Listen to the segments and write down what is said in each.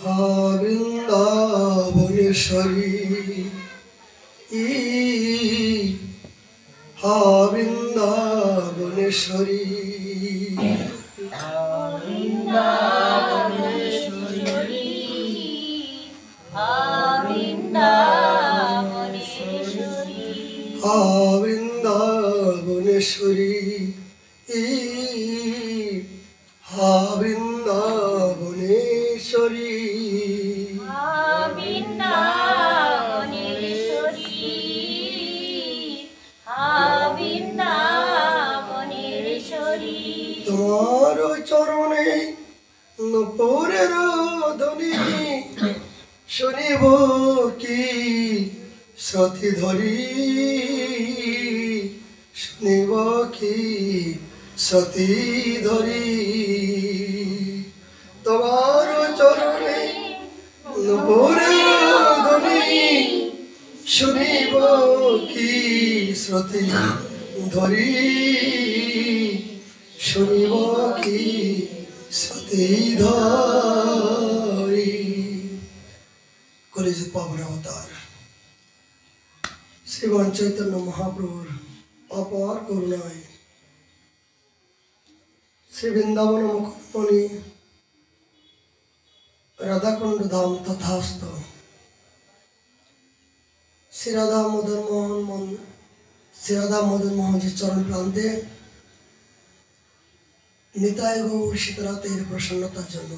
হা বৃন্দাবনেশ্বরী হা বৃন্দাবনেশ্বরী হা বৃন্দাবনেশ্বরী হা বৃন্দাবনেশ্বরী তোমার চরণে নূপুরের ধ্বনি শুনিব কি সতী ধরি শুনিব কি সতী ধরি তোমার চরণে নূপুরের ধ্বনি শুনিব কি সতী ধরি শুনিব কি সতী ধরি। কলিযুগ পাবন অবতার শ্রীমান চৈতন্য মহাপ্রভুর অপার করুণায় শ্রী বৃন্দাবন মুকুটমণি রাধাকুণ্ড ধাম তথাস্ত শ্রী রাধা মদন মোহনজির চরণ প্রান্তে নিতাই গৌর শীতরাতের প্রসন্নতার জন্য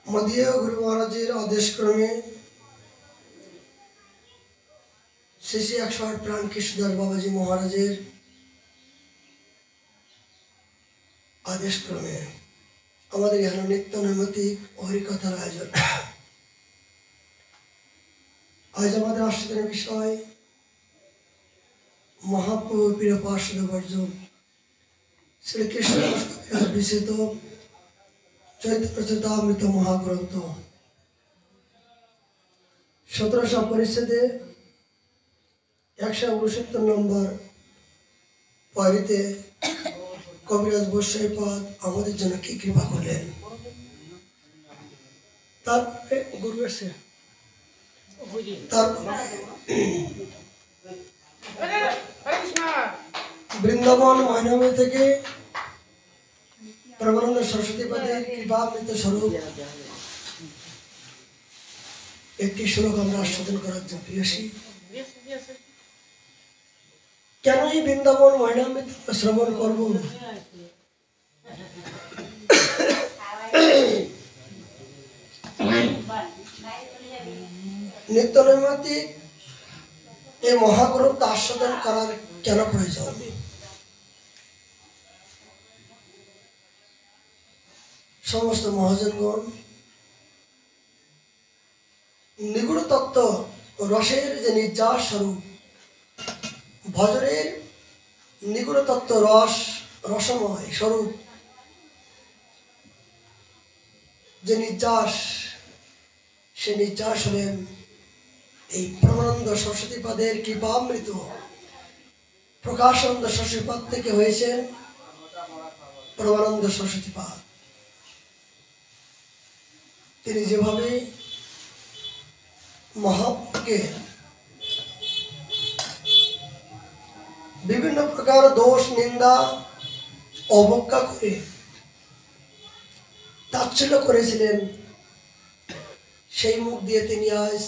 মদীয় গুরু মহারাজের আদেশক্রমে শ্রী 108 প্রাণ কৃষ্ণদাস বাবাজি মহারাজের আদেশক্রমে আমাদের এখানে নিত্য নৈমিত্তিক হরিকথার আয়োজন। আজ আমাদের আশ্রিতের বিষয় মহাপ্রভু প্রিয় পার্শ্বদ বর্জ শ্রীকৃষ্ণ বিশেষিত চৈতন্যমৃত মহাগ্রন্থ 1700 পরিচ্ছেদে 169 নম্বর পারিতে কবিরাজ বৈষ্ণবপাদ আমাদের জন্য কি কৃপা করলেন। তারপরে গুরু এসে বৃন্দাবন ময়নামী থেকে প্রেমানন্দ সরস্বতী পাদের কৃপামৃত স্বরূপ একটি শ্লোক আমরা আস্বাদন করার জন্য প্রিয়সী। কেন এই বৃন্দাবন ময়নামৃত শ্রবণ করব? নিত্য নৈমিত্তিক এই মহাগ্রন্থ আস্বাদন করার কেন প্রয়োজন? সমস্ত মহাজনগণ নিগুড় তত্ত্ব রসের যে নির্যাস স্বরূপ, ভজনের নিগুড় তত্ত্ব রসময় স্বরূপ যে নির্যাস, সে নির্যাস হলেন এই প্রেমানন্দ সরস্বতীপাদের কৃপামৃত। প্রকাশানন্দ সরস্বতীপাদ থেকে হয়েছেন প্রেমানন্দ সরস্বতীপাদ। তিনি যেভাবে মহাপ্রভুকে বিভিন্ন প্রকার দোষ নিন্দা অবজ্ঞা করে তাচ্ছিল্য করেছিলেন, সেই মুখ দিয়ে তিনি আজ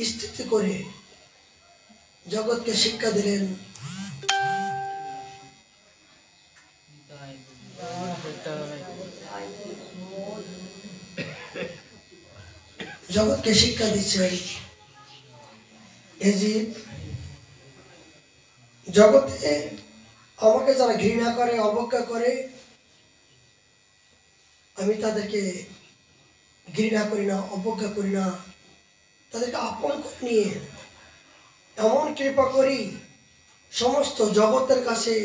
স্থিতি করে জগৎকে শিক্ষা দিলেন। জগৎকে শিক্ষা দিচ্ছেন এই যে জগতে আমাকে যারা ঘৃণা করে অবজ্ঞা করে, আমি তাদেরকে ঘৃণা করি না, অবজ্ঞা করি না, তাদেরকে আপন করে নিয়ে এমন কৃপা করি সমস্ত জগতের কাছে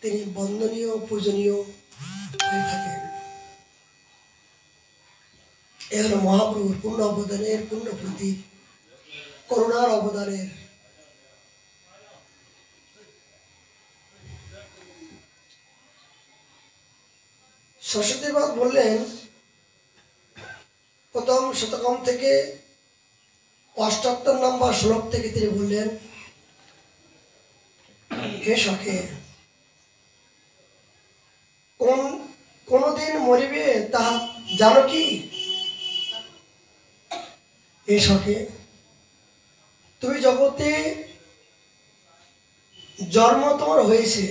তিনি বন্দনীয় পূজনীয় হয়ে থাকেন। এ হলো মহাপ্রভুর পূর্ণ অবদানের পূর্ণ প্রতীক, করুণার অবদানের। সরস্বতীপাদ বললেন প্রথম শতকম থেকে ৭৮ নম্বর শ্লোক থেকে তিনি বললেন, হে সখে, কোনদিন মরিবে তাহা জানো কি? হে সখে, তুমি জগতে জন্ম তোমার হয়েছে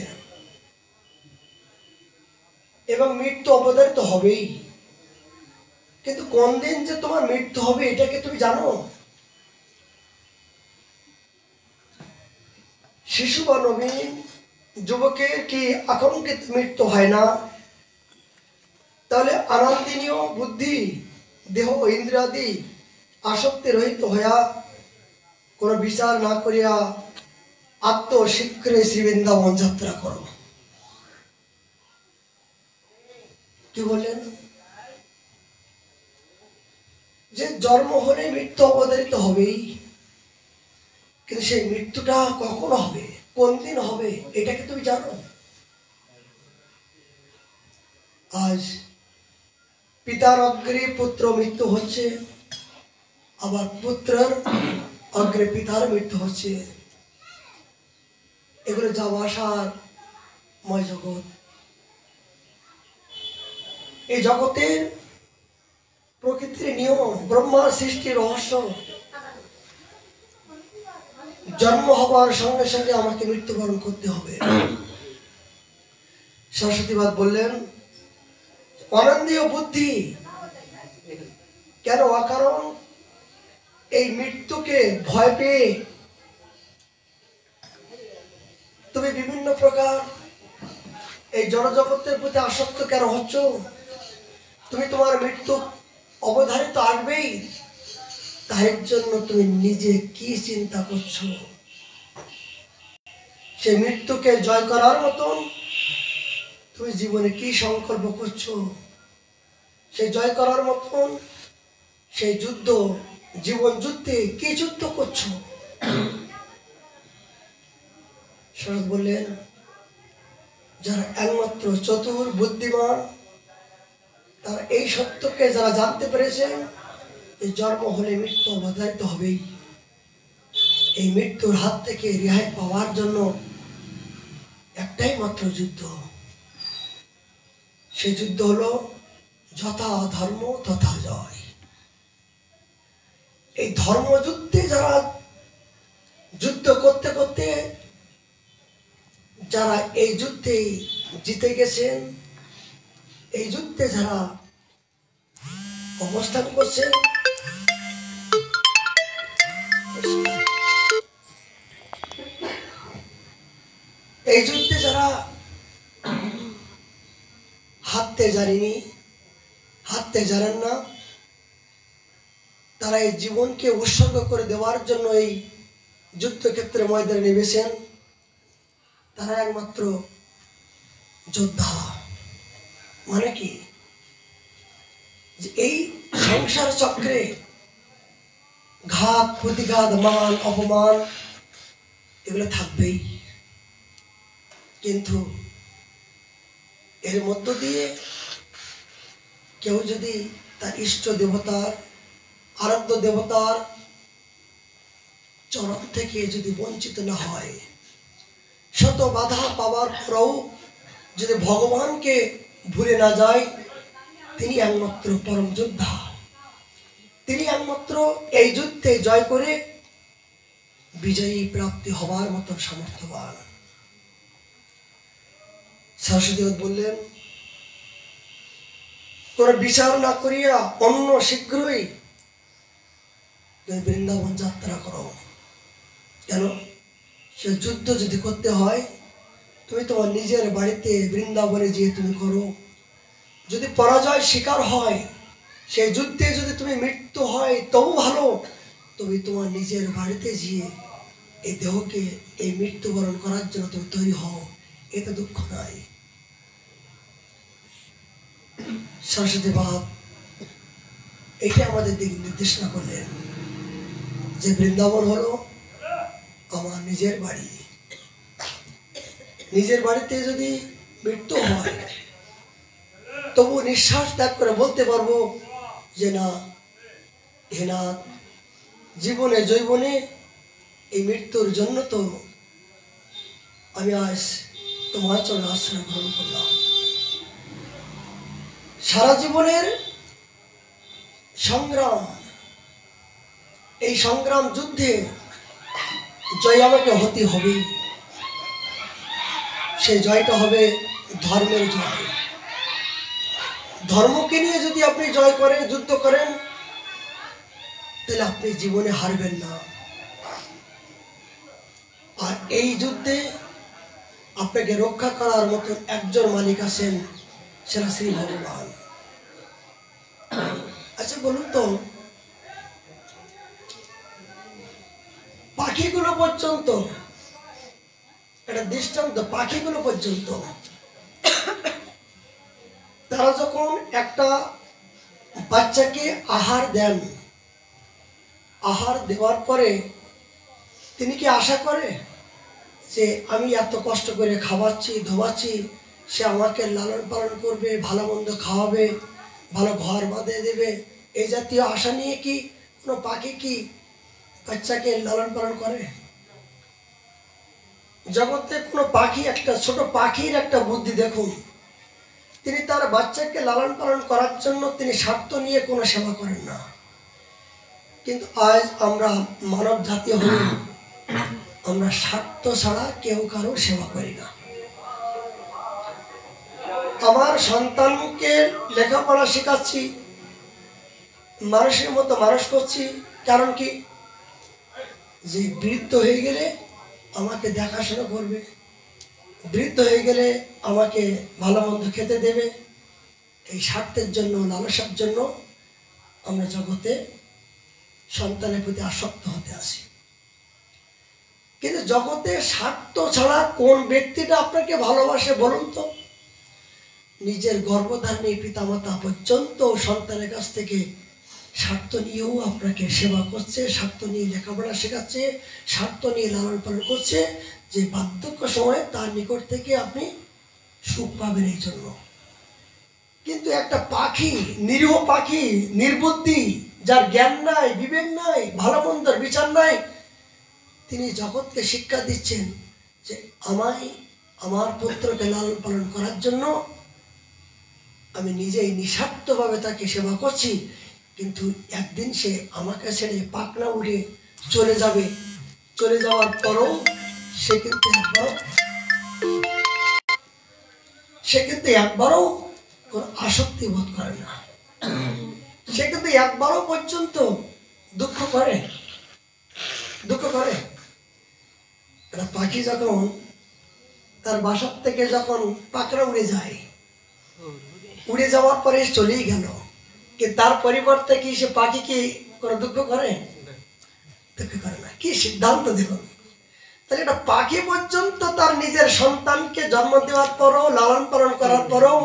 এবং মৃত্যু অবধারিত হবেই, কিন্তু কোন দিন যে তোমার মৃত্যু হবে এটা কি তুমি জানো? শিশু বা নবীন যুবকের কি আকাঙ্ক্ষিত মৃত্যু হয় না? তাহলে আনন্দিনীয় বুদ্ধি দেহ ইন্দ্রিয়াদি আসক্তি রহিত হইয়া কোনো বিচার না করিয়া আত্মশীঘ্রে শ্রী বৃন্দাবন যাত্রা করো। কি বললেন? যে জন্ম হলে মৃত্যু অবধারিত হবেই, কিন্তু সেই মৃত্যুটা কখন হবে, কোন দিন হবে এটা কি তুমি জানো? আজ পিতার অগ্রে পুত্র মৃত্যু হচ্ছে, আবার পুত্রের অগ্রে পিতার মৃত্যু হচ্ছে। এগুলো যাওয়া আসার ময় জগৎ। এই জগতের প্রকৃতির নিয়ম, ব্রহ্মার সৃষ্টির রহস্য। জন্ম হবার সঙ্গে সঙ্গে আমাকে মৃত্যুবরণ করতে হবে। সরস্বতীবাদ বললেন, অনন্দীয় বুদ্ধি কেন? কারণ এই মৃত্যুকে ভয় পেয়ে তুমি বিভিন্ন প্রকার এই জড়জগতের প্রতি আসক্ত কেন হচ্ছ? তুমি তোমার মৃত্যু অবধারিত আসবেই, তার জন্য তুমি নিজে কি চিন্তা করছো? সেই মৃত্যুকে জয় করার মতন তুমি জীবনে কি সংকল্প করছো? সেই জয় করার মতন সেই যুদ্ধ, জীবন যুদ্ধে কি যুদ্ধ করছো? শরৎ বললেন, যারা একমাত্র চতুর বুদ্ধিমান, তারা এই সত্যকে যারা জানতে পেরেছেন, এই জন্ম হলে মৃত্যু অবধারিত হবেই। এই মৃত্যুর হাত থেকে রেহাই পাওয়ার জন্য একটাই মাত্র যুদ্ধ। সেই যুদ্ধ হলো যথা ধর্ম তথা জয়। এই ধর্মযুদ্ধে যারা যুদ্ধ করতে করতে যারা এই যুদ্ধে জিতে গেছেন, এই যুদ্ধে যারা অবস্থান করছেন, এই যুদ্ধে যারা হাঁটতে জানেনি, হাঁটতে জানেন না, তারা এই জীবনকে উৎসর্গ করে দেওয়ার জন্য এই যুদ্ধক্ষেত্রে ময়দানে নেমেছেন, তারা একমাত্র যোদ্ধা। মানে কি? যে এই সংসার চক্রে ঘাত প্রতিঘাত, মান অপমান এগুলো থাকবেই, কিন্তু এর মধ্য দিয়ে কেউ যদি তার ইষ্ট দেবতার, আরাধ্য দেবতার চরণ থেকে যদি বঞ্চিত না হয়, শত বাধা পাওয়ার পরেও যদি ভগবানকে ভুলে না যায়, তিনি একমাত্র পরম যোদ্ধা। তিনি একমাত্র এই যুদ্ধে জয় করে বিজয়ী প্রাপ্তি হবার মতো সামর্থ্যবান। সরস্বতী বললেন, তোরা বিচার না করিয়া অন্য শীঘ্রই বৃন্দাবন যাত্রা করো। কেন? সে যুদ্ধ যদি করতে হয়, তুমি তোমার নিজের বাড়িতে বৃন্দাবনে গিয়ে তুমি করো। যদি পরাজয় শিকার হয়, সেই যুদ্ধে যদি তুমি মৃত্যু হয় তবু ভালো, তুমি তোমার নিজের বাড়িতে গিয়ে এই দেহকে এই মৃত্যুবরণ করার জন্য তুমি তৈরি হও, এতে দুঃখ নাই। সরস্বতী বাপ এটা আমাদের দিকে নির্দেশনা করলেন যে বৃন্দাবন হলো আমার নিজের বাড়ি। নিজের বাড়িতে যদি মৃত্যু হয়, তবু নিঃশ্বাস ত্যাগ করে বলতে পারবো যে না, হে নাথ, জীবনে যৌবনে এই মৃত্যুর জন্য তো আমি আজ তোমার চরণে আশ্রয় গ্রহণ করলাম। সারা জীবনের সংগ্রাম, এই সংগ্রাম যুদ্ধে জয় আমাকে হতে হবে। সেই জয়টা হবে ধর্মের জয়। ধর্মকে নিয়ে যদি আপনি জয় করেন, যুদ্ধ করেন, তাহলে আপনি জীবনে হারবেন না। আর এই যুদ্ধে আপনাকে রক্ষা করার মতো একজন মালিক আছেন, সেটা শ্রী ভগবান। আচ্ছা বলুন তো, পাখিগুলো পর্যন্ত, একটা দৃষ্টান্ত, পাখিগুলো পর্যন্ত তারা যখন একটা বাচ্চাকে আহার দেন, আহার দেওয়ার পরে তিনি কি আশা করে যে আমি এত কষ্ট করে খাওয়াচ্ছি, ধোয়াচ্ছি, সে আমাকে লালন পালন করবে, ভালো মন্দ খাওয়াবে, ভালো ঘর বাঁধে দেবে, এই জাতীয় আশা নিয়ে কি কোনো পাখি কি বাচ্চাকে লালন পালন করে? জগতে কোনো পাখি, একটা ছোট পাখির একটা বুদ্ধি দেখুন, তিনি তার বাচ্চাকে লালন পালন করার জন্য তিনি স্বার্থ নিয়ে কোনো সেবা করেন না। কিন্তু আজ আমরা মানব জাতি হয়ে আমরা স্বার্থ ছাড়া কেউ কারো সেবা করি না। আমার সন্তানকে লেখাপড়া শেখাচ্ছি, মানুষের মতো মানুষ করছি, কারণ কি? যে বৃদ্ধ হয়ে গেলে আমাকে দেখাশোনা করবে, বৃদ্ধ হয়ে গেলে আমাকে ভালো মন্দ খেতে দেবে। এই স্বার্থের জন্য, লালসার জন্য আমরা জগতে সন্তানের প্রতি আসক্ত হতে আসি। কিন্তু জগতে স্বার্থ ছাড়া কোন ব্যক্তিটা আপনাকে ভালোবাসে বলুন তো? নিজের গর্ভধারণী পিতামাতা পর্যন্ত সন্তানের কাছ থেকে স্বার্থ নিয়েও আপনাকে সেবা করছে, স্বার্থ নিয়ে লেখাপড়া শেখাচ্ছে, স্বার্থ নিয়ে লালন পালন করছে, যে বার্ধক্য সময়ে তার নিকট থেকে আপনি সুখ পাবেন এই জন্য। কিন্তু একটা পাখি, নিরীহ পাখি, নির্বুদ্ধি, যার জ্ঞান নাই, বিবেক নাই, ভালো মন্দের বিচার নাই, তিনি জগৎকে শিক্ষা দিচ্ছেন যে আমায়, আমার পুত্রকে লালন পালন করার জন্য আমি নিজেই নিঃস্বার্থভাবে তাকে সেবা করছি। কিন্তু একদিন সে আমাকে ছেড়ে পাখনা উড়ে চলে যাবে। চলে যাওয়ার পরও সে কিন্তু একবারও কোনো আসক্তি বোধ করে না। সে কিন্তু একবারও পর্যন্ত দুঃখ করে। একটা পাখি যখন তার বাসার থেকে যখন পাখনা উড়ে যায়, উড়ে যাওয়ার পরে চলেই গেল, কিন্তু তার পরিবর্তে কি সে পাখি কি কোনো দুঃখ করে? দুঃখ করে না। কি সিদ্ধান্ত দেখুন! তাহলে একটা পাখি পর্যন্ত তার নিজের সন্তানকে জন্ম দেওয়ার পরও, লালন পালন করার পরও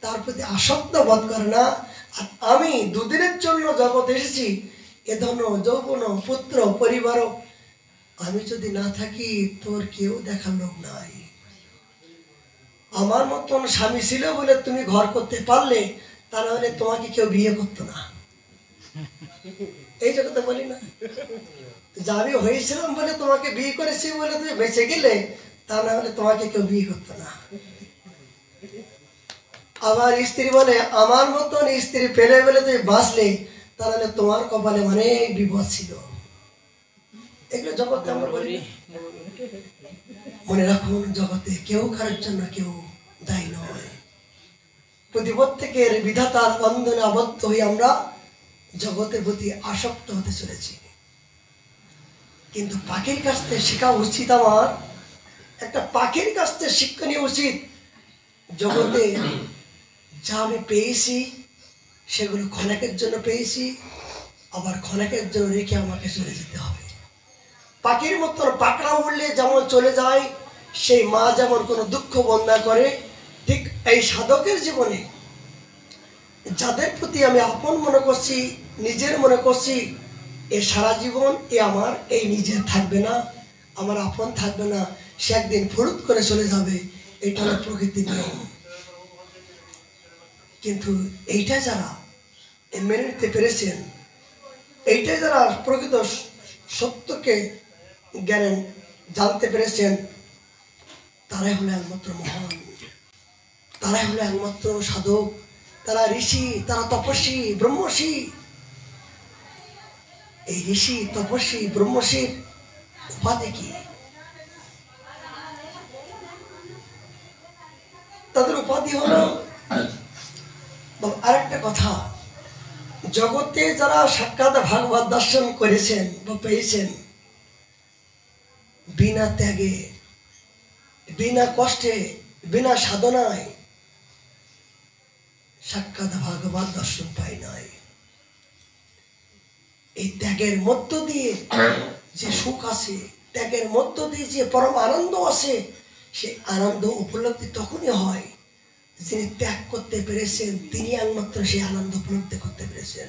তার প্রতি আসক্ত বোধ করে না। আর আমি দুদিনের জন্য জগৎ এসেছি, এ ধন যৌবন পুত্র পরিবারও আমি যদি না থাকি, তোর কেউ দেখার লোক নাই। আমার মতন স্বামী ছিল বলে তুমি ঘর করতে পারলে, তা না হলে তোমাকে কেউ বিয়ে করতো না। এই জগতে বলি না যে আমি হয়েছিলাম বলে তোমাকে বিয়ে করেছি বলে তুমি বেঁচে গেলে, তা না হলে তোমাকে কেউ বিয়ে করতো না। আবার স্ত্রী বলে আমার মতন স্ত্রী পেলে বলে তুমি বাঁচলে, তা নাহলে তোমার কপালে অনেক বিপদ ছিল। এগুলো জগতে আমরা বলি। মনে রাখুন, জগতে কেউ কারোর জন্য কেউ দায়ী নয়। প্রতিপ্রত্যেকের বিধাতার বন্ধনে আবদ্ধ হয়ে আমরা জগতের প্রতি আসক্ত হতে চলেছি। কিন্তু পাখির কাছ থেকে শেখা উচিত, আমার একটা পাখির কাছ থেকে শিক্ষা নেওয়া উচিত। জগতে যা আমি পেয়েছি সেগুলো ক্ষণেকের জন্য পেয়েছি, আবার ক্ষণেকের জন্য রেখে আমাকে চলে যেতে হবে। পাখির মতন পাকড়া উড়লে যেমন চলে যায়, সেই মা যেমন কোনো দুঃখ বন্ধ করে, ঠিক এই সাধকের জীবনে যাদের প্রতি আমি আপন মনে করছি, নিজের মনে করছি, এ সারা জীবন এ আমার এই নিজের থাকবে না, আমার আপন থাকবে না, সে একদিন ফুরুত করে চলে যাবে। এটা হলো প্রকৃতির নিয়ম। কিন্তু এইটা যারা মেনে নিতে পেরেছেন, এইটাই যারা প্রকৃত সত্যকে জ্ঞান জানতে পেরেছেন, তারাই হলো একমাত্র মহান, তারাই হলো একমাত্র সাধক, তারা ঋষি, তারা তপস্বী, ব্রহ্মর্ষি। এই ঋষি, তপস্বী, ব্রহ্মর্ষির উপাধি কি? তাদের উপাধি হলো, আরেকটা কথা, জগতে যারা সাক্ষাৎ ভাগবত দর্শন করেছেন বা পেয়েছেন, বিনা ত্যাগে, বিনা কষ্টে, বিনা সাধনায় সাক্ষাৎ ভাগবত দর্শন পাই নাই। এই ত্যাগের মধ্য দিয়ে যে সুখ আছে, ত্যাগের মধ্য দিয়ে যে পরম আনন্দ আছে, সে আনন্দ উপলব্ধি তখনই হয় যিনি ত্যাগ করতে পেরেছেন, তিনি একমাত্র সেই আনন্দ উপলব্ধি করতে পেরেছেন।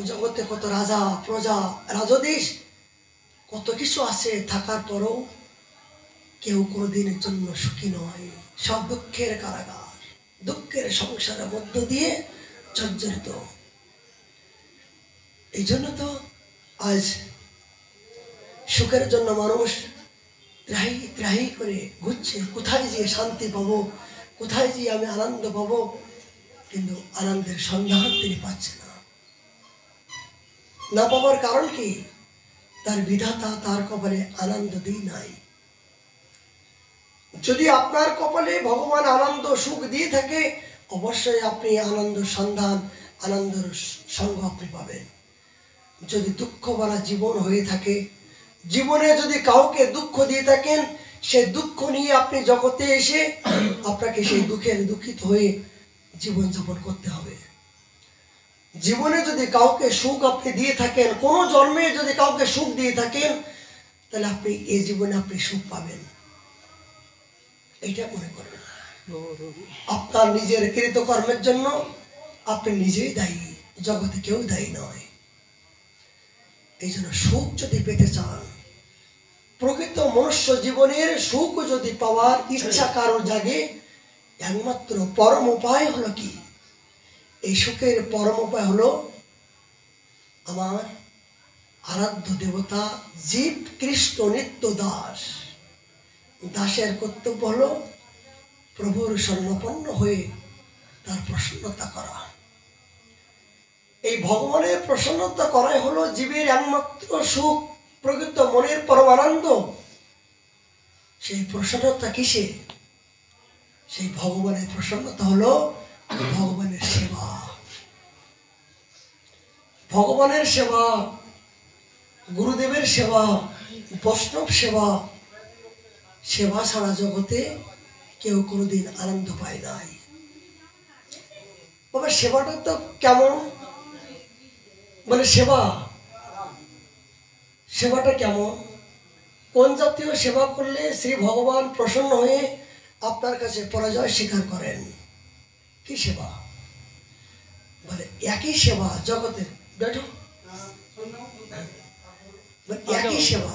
জগতে কত রাজা, প্রজা, রাজদেশ, কত কিছু আছে, থাকার পরও কেউ কোনোদিনের জন্য সুখী নয়। সব দুঃখের কারাগার, দুঃখের সংসারের মধ্য দিয়ে জর্জরিত। এই জন্য তো আজ সুখের জন্য মানুষ ত্রাহি ত্রাহি করে ঘুরছে, কোথায় যে শান্তি পাবো, কোথায় যে আমি আনন্দ পাবো, কিন্তু আনন্দের সন্ধান তিনি পাচ্ছে না। না পাবার কারণ কি? তার বিধাতা তার কপালে আনন্দ দিই নাই। যদি আপনার কপালে ভগবান আনন্দ সুখ দিয়ে থাকে, অবশ্যই আপনি আনন্দ সন্ধান, আনন্দের সঙ্গ আপনি পাবেন। যদি দুঃখ ভরা জীবন হয়ে থাকে, জীবনে যদি কাউকে দুঃখ দিয়ে থাকেন, সেই দুঃখ নিয়ে আপনি জগতে এসে আপনাকে সেই দুঃখের দুঃখিত হয়ে জীবনযাপন করতে হবে। জীবনে যদি কাউকে সুখ আপনি দিয়ে থাকেন, কোনো জন্মে যদি কাউকে সুখ দিয়ে থাকেন, তাহলে আপনি এই জীবনে আপনি সুখ পাবেন, এইটা মনে করেন। আপনার নিজের কৃতকর্মের জন্য আপনি নিজেই দায়ী, জগতে কেউ দায়ী নয়। এই জন্য সুখ যদি পেতে চান, প্রকৃত মনুষ্য জীবনের সুখ যদি পাওয়ার ইচ্ছা কারো জাগে, একমাত্র পরম উপায় হলো কি? এই সুখের পরম উপায় হলো আমার আরাধ্য দেবতা জীব কৃষ্ণ নিত্য দাস। দাসের কর্তব্য হলো প্রভুর স্বর্ণপন্ন হয়ে তার প্রসন্নতা করা। এই ভগবানের প্রসন্নতা করাই হলো জীবের একমাত্র সুখ, প্রকৃত মনের পরমানন্দ। সেই প্রসন্নতা কিসে? সেই ভগবানের প্রসন্নতা হলো ভগবানের সেবা। ভগবানের সেবা, গুরুদেবের সেবা, বৈষ্ণব সেবা, সেবা ছাড়া জগতে কেউ কোনোদিন আনন্দ পায় নাই। তবে সেবাটা তো কেমন? মানে সেবাটা কেমন? কোন জাতীয় সেবা করলে শ্রী ভগবান প্রসন্ন হয়ে আপনার কাছে পরাজয় স্বীকার করেন? কি সেবা? বলে একই সেবা জগতের, দেখো একই সেবা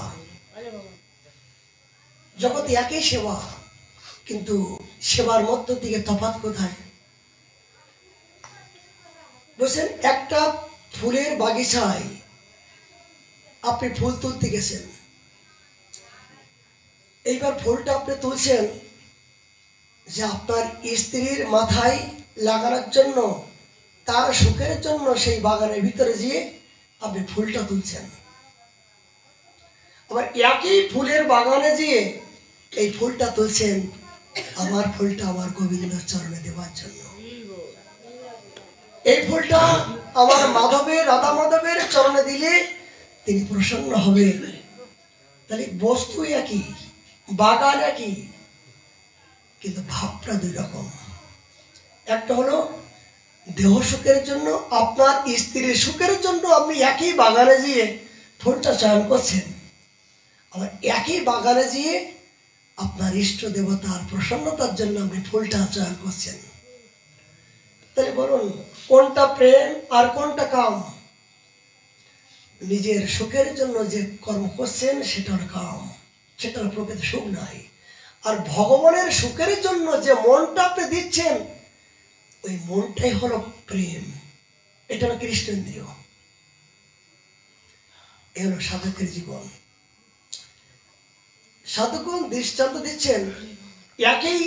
জগতে, একই সেবা, কিন্তু সেবার মধ্য থেকে তফাৎ কোথায়? বলছেন একটা ফুলের বাগিচায় আপনি ফুল তুলতে গেছেন, এইবার ফুলটা আপনি তুলছেন যে আপনার স্ত্রীর মাথায় লাগানোর জন্য, তার সুখের জন্য সেই বাগানের ভিতরে গিয়ে আপনি ফুলটা তুলছেন। আবার একই ফুলের বাগানে গিয়ে এই ফুলটা তুলছেন আমার ফুলটা আমার গোবিন্দ চরণে দেওয়ার জন্য। এই ফুলটা আমার মাধবের, রাধা মাধবের চরণে দিলে তিনি প্রসন্ন হবে। তাহলে বস্তু একই, বাগান একই, কিন্তু ভাবটা দুই রকম। একটা হলো দেহ সুখের জন্য, আপনার স্ত্রীর সুখের জন্য আপনি একই বাগানে গিয়ে ফুলটা চয়ন করছেন, আবার একই বাগানে গিয়ে আপনার ইষ্ট দেবতার প্রসন্নতার জন্য আপনি ফুলটা চয়ন করছেন। তাহলে বলুন কোনটা প্রেম আর কোনটা কাম? নিজের সুখের জন্য যে কর্ম করছেন সেটার কাম, সেটার প্রকৃত সুখ নাই। আর ভগবানের সুখের জন্য যে মনটা আপনি দিচ্ছেন, ওই মনটাই হলো প্রেম, এটা হলো কৃষ্ণেন্দ্রিয়। এ হলো সাধকের জীবন। সাধকগণ দৃষ্টান্ত দিচ্ছেন, একই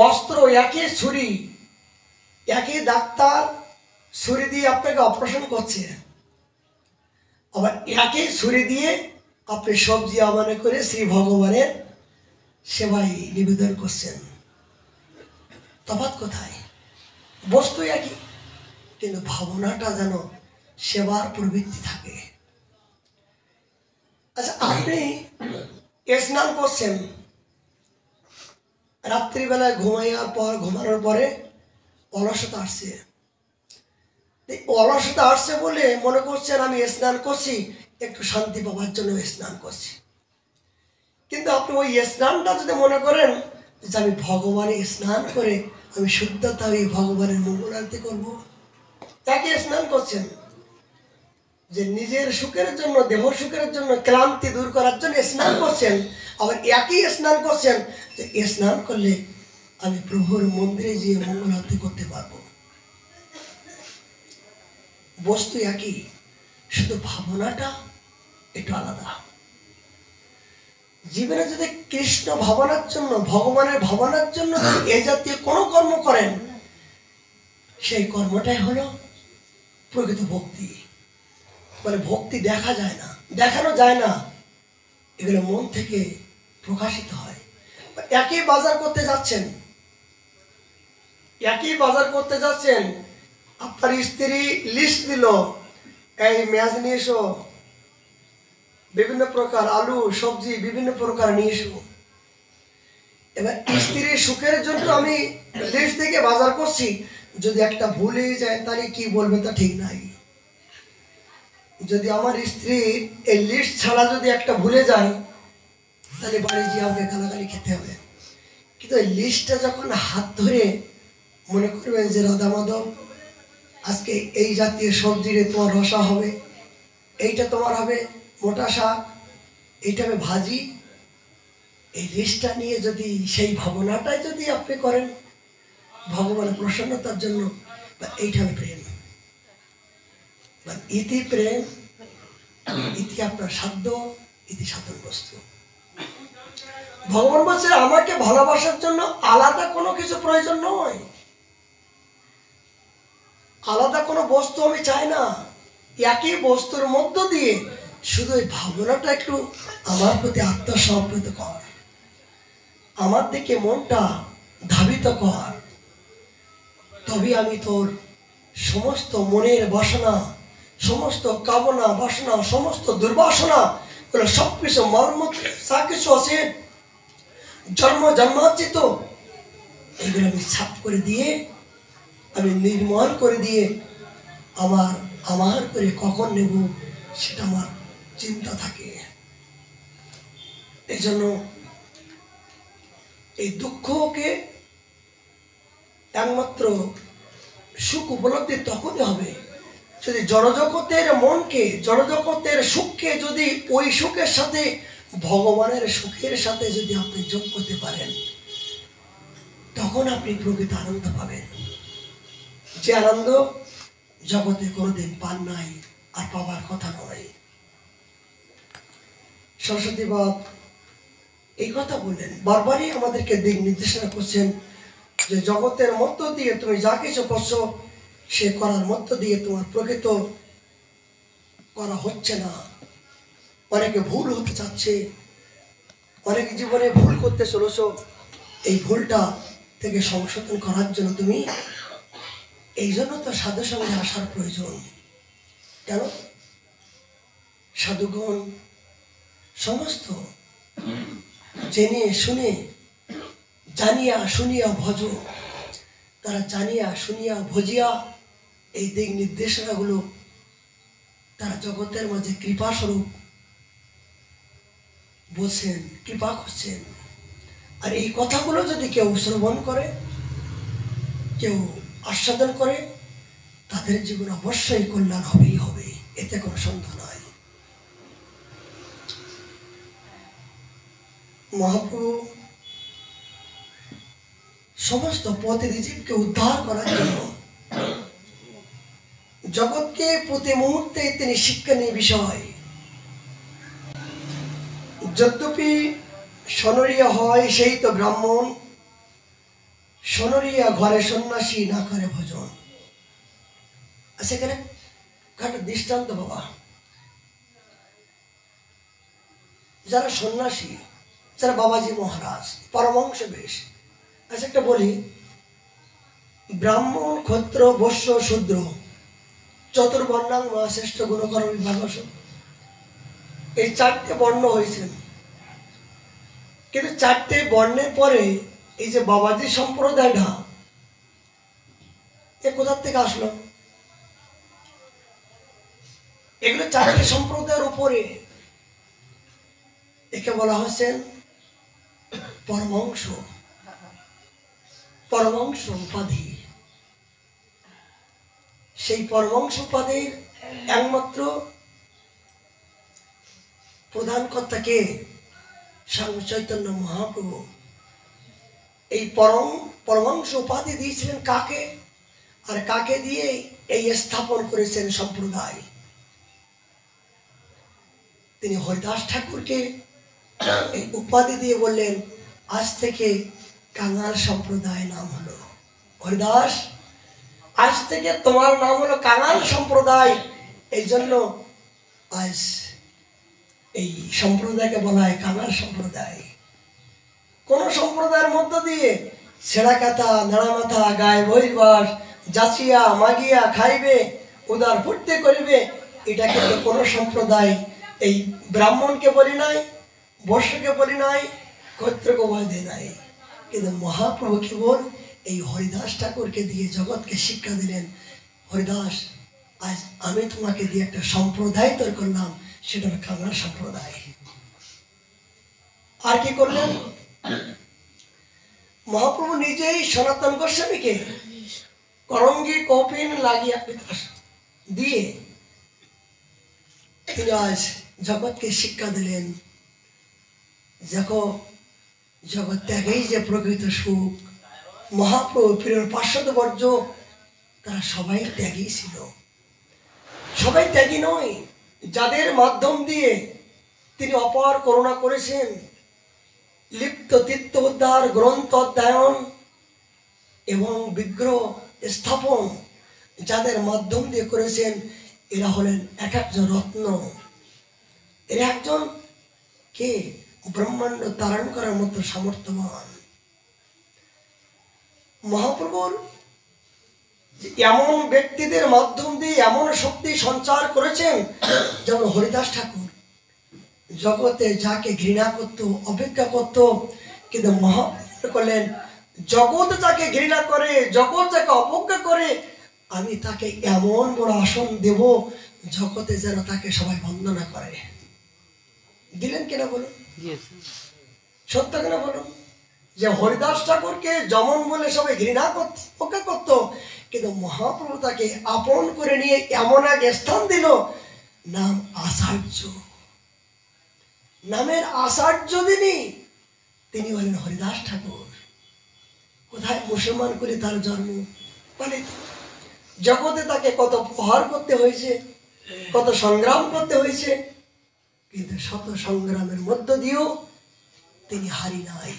অস্ত্র, একই ছুরি, একই ডাক্তার ছুরি দিয়ে আপনাকে অপারেশন করছে, আবার একই ছুরি দিয়ে আপনি সবজি আমানে করে শ্রী ভগবানের সেবায় নিবেদন করছেন। তফাৎ কোথায়? বস্তু একই, কিন্তু ভাবনাটা যেন সেবার প্রবৃত্তি থাকে। আচ্ছা, আপনি স্নান করছেন, রাত্রিবেলায় ঘুমানোর পরে অলসতা আসছে। অলসতা আসছে বলে মনে করছেন আমি স্নান করছি একটু শান্তি পাওয়ার জন্য স্নান করছি, কিন্তু আপনি ওই স্নানটা যদি মনে করেন যে আমি ভগবানের স্নান করে আমি শুদ্ধতা হয়ে ভগবানের মঙ্গলারতি করবো, তাকে স্নান করছেন যে নিজের সুখের জন্য, দেহ সুখের জন্য, ক্লান্তি দূর করার জন্য স্নান করছেন, আবার একই স্নান করছেন যে স্নান করলে আমি প্রভুর মন্দিরে গিয়ে মঙ্গলারতি করতে পারবো। বস্তু একই, শুধু ভাবনাটা একটু আলাদা। জীবনে যদি কৃষ্ণ ভাবনার জন্য, ভগবানের ভাবনার জন্য এ জাতীয় কোনো কর্ম করেন, সেই কর্মটাই হলো প্রকৃত ভক্তি। মানে ভক্তি দেখা যায় না, দেখানো যায় না, এগুলো মন থেকে প্রকাশিত হয়। একই বাজার করতে যাচ্ছেন, আপনার স্ত্রী লিস্ট দিল, এই মেয়াজ নিয়ে এসো, বিভিন্ন প্রকার আলু সবজি বিভিন্ন প্রকার নিয়ে এসো। এবার স্ত্রীর সুখের জন্য আমি লিস্ট থেকে বাজার করছি, যদি একটা ভুলে যায় তাহলে কি বলবে তা ঠিক নাই। যদি আমার স্ত্রী এই লিস্ট ছাড়া যদি একটা ভুলে যায়, তাহলে বাড়ি গিয়ে আমাকে গালাগালি খেতে হবে। কিন্তু এই লিস্টটা যখন হাত ধরে মনে করবেন যে রাধা মাধব আজকে এই জাতীয় সবজিরে তোমার রসা হবে, এইটা তোমার হবে মোটা শাক, এইটা হবে ভাজি, এই লিস্টটা নিয়ে যদি সেই ভাবনাটাই যদি আপনি করেন ভগবানের প্রসন্নতার জন্য, এইটা হবে প্রেম। ইতি প্রেম, ইতি আপনার সাধ্য, ইতি সাধন বস্তু। ভগবান বলছে আমাকে ভালোবাসার জন্য আলাদা কোনো কিছু প্রয়োজন নয়, আলাদা কোনো বস্তু আমি চাই না। একই বস্তুর মধ্য দিয়ে শুধু এই ভাবনাটা একটু আমার প্রতি আত্মসমর্পিত কর, আমার দিকে মনটা ধাবিত কর, তবে আমি তোর সমস্ত মনের বাসনা, সমস্ত কামনা বাসনা, সমস্ত দুর্বাসনা গুলো সবকিছু মর্ম যা কিছু আছে জন্মার্জিত, এগুলো আমি ছাপ করে দিয়ে, আমি নির্মল করে দিয়ে আমার করে কখন নেব সেটা আমার চিন্তা থাকে। এই জন্য এই দুঃখকে একমাত্র সুখ উপলব্ধি তখনই হবে যদি জড়জগতের মনকে, জড়জগতের সুখকে যদি ওই সুখের সাথে ভগবানের সুখের সাথে যদি আপনি যোগ করতে পারেন, তখন আপনি প্রকৃত আনন্দ পাবেন, যে আনন্দ জগতে কোনোদিন পান নাই আর পাবার কথা নয়। সরস্বতী বাপ এই কথা বললেন, বারবারই আমাদেরকে দিক নির্দেশনা করছেন যে জগতের মধ্য দিয়ে তুমি যা কিছু করছো সে করার মধ্য দিয়ে তোমার প্রকৃত করা হচ্ছে না। অনেকে ভুল হতে চাচ্ছে, অনেক জীবনে ভুল করতে চলেছ, এই ভুলটা থেকে সংশোধন করার জন্য তুমি, এই জন্য তো সাধু সঙ্গে আসার প্রয়োজন। কেন? সাধুগণ সমস্ত জেনে শুনে জানিয়া শুনিয়া ভজ, তারা জানিয়া শুনিয়া ভজিয়া এই দিক নির্দেশনাগুলো তারা জগতের মাঝে কৃপা স্বরূপ বলছেন, কৃপা করছেন। আর এই কথাগুলো যদি কেউ শ্রবণ করে, কেউ আস্বাদন করে, তাদের জীবন অবশ্যই কল্যাণ হবেই হবে, এতে কোনো সন্দেহ নাই। মহাপ্রভু সমস্ত প্রতিটি জীবকে উদ্ধার করার জন্য জগৎকে প্রতি মুহূর্তে তিনি শিক্ষণীয় বিষয় যদ্যপি সনরিয়া হয় সেই তো ব্রাহ্মণ, সনরিয়া ঘরে সন্ন্যাসী না করে ভোজন। সেখানে একটা দৃষ্টান্ত বাবা, যারা সন্ন্যাসী, যারা বাবাজি মহারাজ পরমহংস বেশ, আচ্ছা একটা বলি, ব্রাহ্মণ ক্ষত্র বৈশ্য শূদ্র চতুর্বর্ণাং শ্রেষ্ঠ গুণকর্ম বিভাগ, এই চারটে বর্ণ হয়েছেন। কিন্তু চারটে বর্ণের পরে এই যে বাবাজি সম্প্রদায়টা এ কোথার থেকে আসলো? এগুলো চারটে সম্প্রদায়ের উপরে একে বলা হচ্ছে পরমহংস, পরমহংস উপাধি। সেই পরমহংস উপাধির একমাত্র প্রধান কর্তাকে স্বামী চৈতন্য মহাপ্রভু। এই পরমহংস উপাধি দিয়েছিলেন কাকে, আর কাকে দিয়ে এই স্থাপন করেছেন সম্প্রদায়? তিনি হরিদাস ঠাকুরকে এই উপাধি দিয়ে বললেন, আজ থেকে কাঙাল সম্প্রদায় নাম হলো হরিদাস, আজ থেকে তোমার নাম হলো কাঙাল সম্প্রদায়। এই জন্য আজ এই সম্প্রদায়কে বলা হয় কাঙাল সম্প্রদায়। কোন সম্প্রদায়ের মধ্য দিয়ে ছেঁড়া কাথা নেড়া মাথা গায়ে বহির্বাস যাচিয়া মাগিয়া খাইবে উদার ফুর্তি করিবে, এটা কিন্তু কোন সম্প্রদায় এই ব্রাহ্মণকে বলি নাই, বর্ষকে বলি নাই, ক্ষত্রকে বলি নাই। কিন্তু মহাপ্রভু কেবল এই হরিদাস ঠাকুরকে দিয়ে জগৎকে শিক্ষা দিলেন, হরিদাস আজ আমি তোমাকে দিয়ে একটা সম্প্রদায় তৈরি করলাম, সেটা হলো কাঙাল সম্প্রদায়। আর কি করলেন? মহাপ্রভু নিজেই সনাতন গোস্বামীকে করঙ্গি কৌপিন লাগিয়া দিয়ে তিনি আজ জগৎকে শিক্ষা দিলেন, দেখো জগৎ ত্যাগেই যে প্রকৃত সুখ। মহাপ্রভু প্রিয় পার্শ্বদ বর্জ তারা সবাই ত্যাগী ছিল, সবাই ত্যাগী নয়। যাদের মাধ্যম দিয়ে তিনি অপার করুণা করেছেন, লিপ্ত তীর্থ উদ্ধার, গ্রন্থ অধ্যয়ন এবং বিগ্রহ স্থাপন যাদের মাধ্যম দিয়ে করেছেন, এরা হলেন এক একজন রত্ন। এরা একজন কে ব্রহ্মাণ্ড ধারণ করার মতো সামর্থ্যবান। মহাপ্রভুর এমন ব্যক্তিদের মাধ্যম দিয়ে এমন শক্তি সঞ্চার করেছেন, যেমন হরিদাস ঠাকুর জগতে যাকে ঘৃণা করত, অপেক্ষা করত, কিন্তু মহাপ্রভু করলেন জগৎ যাকে ঘৃণা করে, জগৎ যাকে অপেক্ষা করে, আমি তাকে এমন বড় আসন দেব জগতে যেন তাকে সবাই বন্দনা করে। দিলেন কিনা বলুন? সত্য কিনা বলুন? যে হরিদাস ঠাকুরকে যেমন বলে সবাই ঘৃণা করত, অপেক্ষা করত, কিন্তু মহাপ্রভু তাকে আপন করে নিয়ে এমন এক স্থান দিল, নাম আচার্য। নামের আচার্য তিনি হলেন হরিদাস ঠাকুর। কোথায়? মুসলমান করে তার জন্ম, মানে জগতে তাকে কত প্রহার করতে হয়েছে, কত সংগ্রাম করতে হয়েছে, কিন্তু শত সংগ্রামের মধ্য দিয়েও তিনি হারি নাই,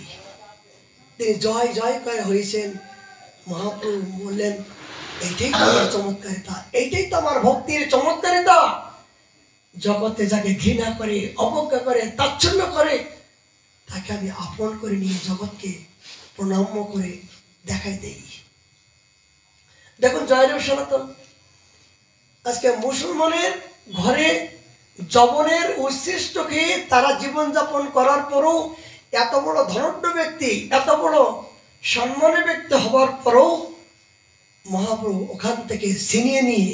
তিনি জয় জয় করে হয়েছেন। মহাপ্রভু বললেন, এইটাই তো আমার চমৎকারিতা, এইটাই তো আমার ভক্তির চমৎকারিতা। জগতে যাকে ঘৃণা করে, অবজ্ঞা করে, তাচ্ছল্য করে, তাকে আমি আপন করে নিয়ে জগৎকে প্রণাম্য করে দেখাই দেই। দেখুন জয়দেব সনাতন, আজকে মুসলমানের ঘরে যবনের উচ্ছিষ্ট খেয়ে তারা জীবনযাপন করার পরও, এত বড় ধনঢ্য ব্যক্তি, এত বড় সম্মানের ব্যক্তি হবার পরও মহাপ্রভু ওখান থেকে ছিনিয়ে নিয়ে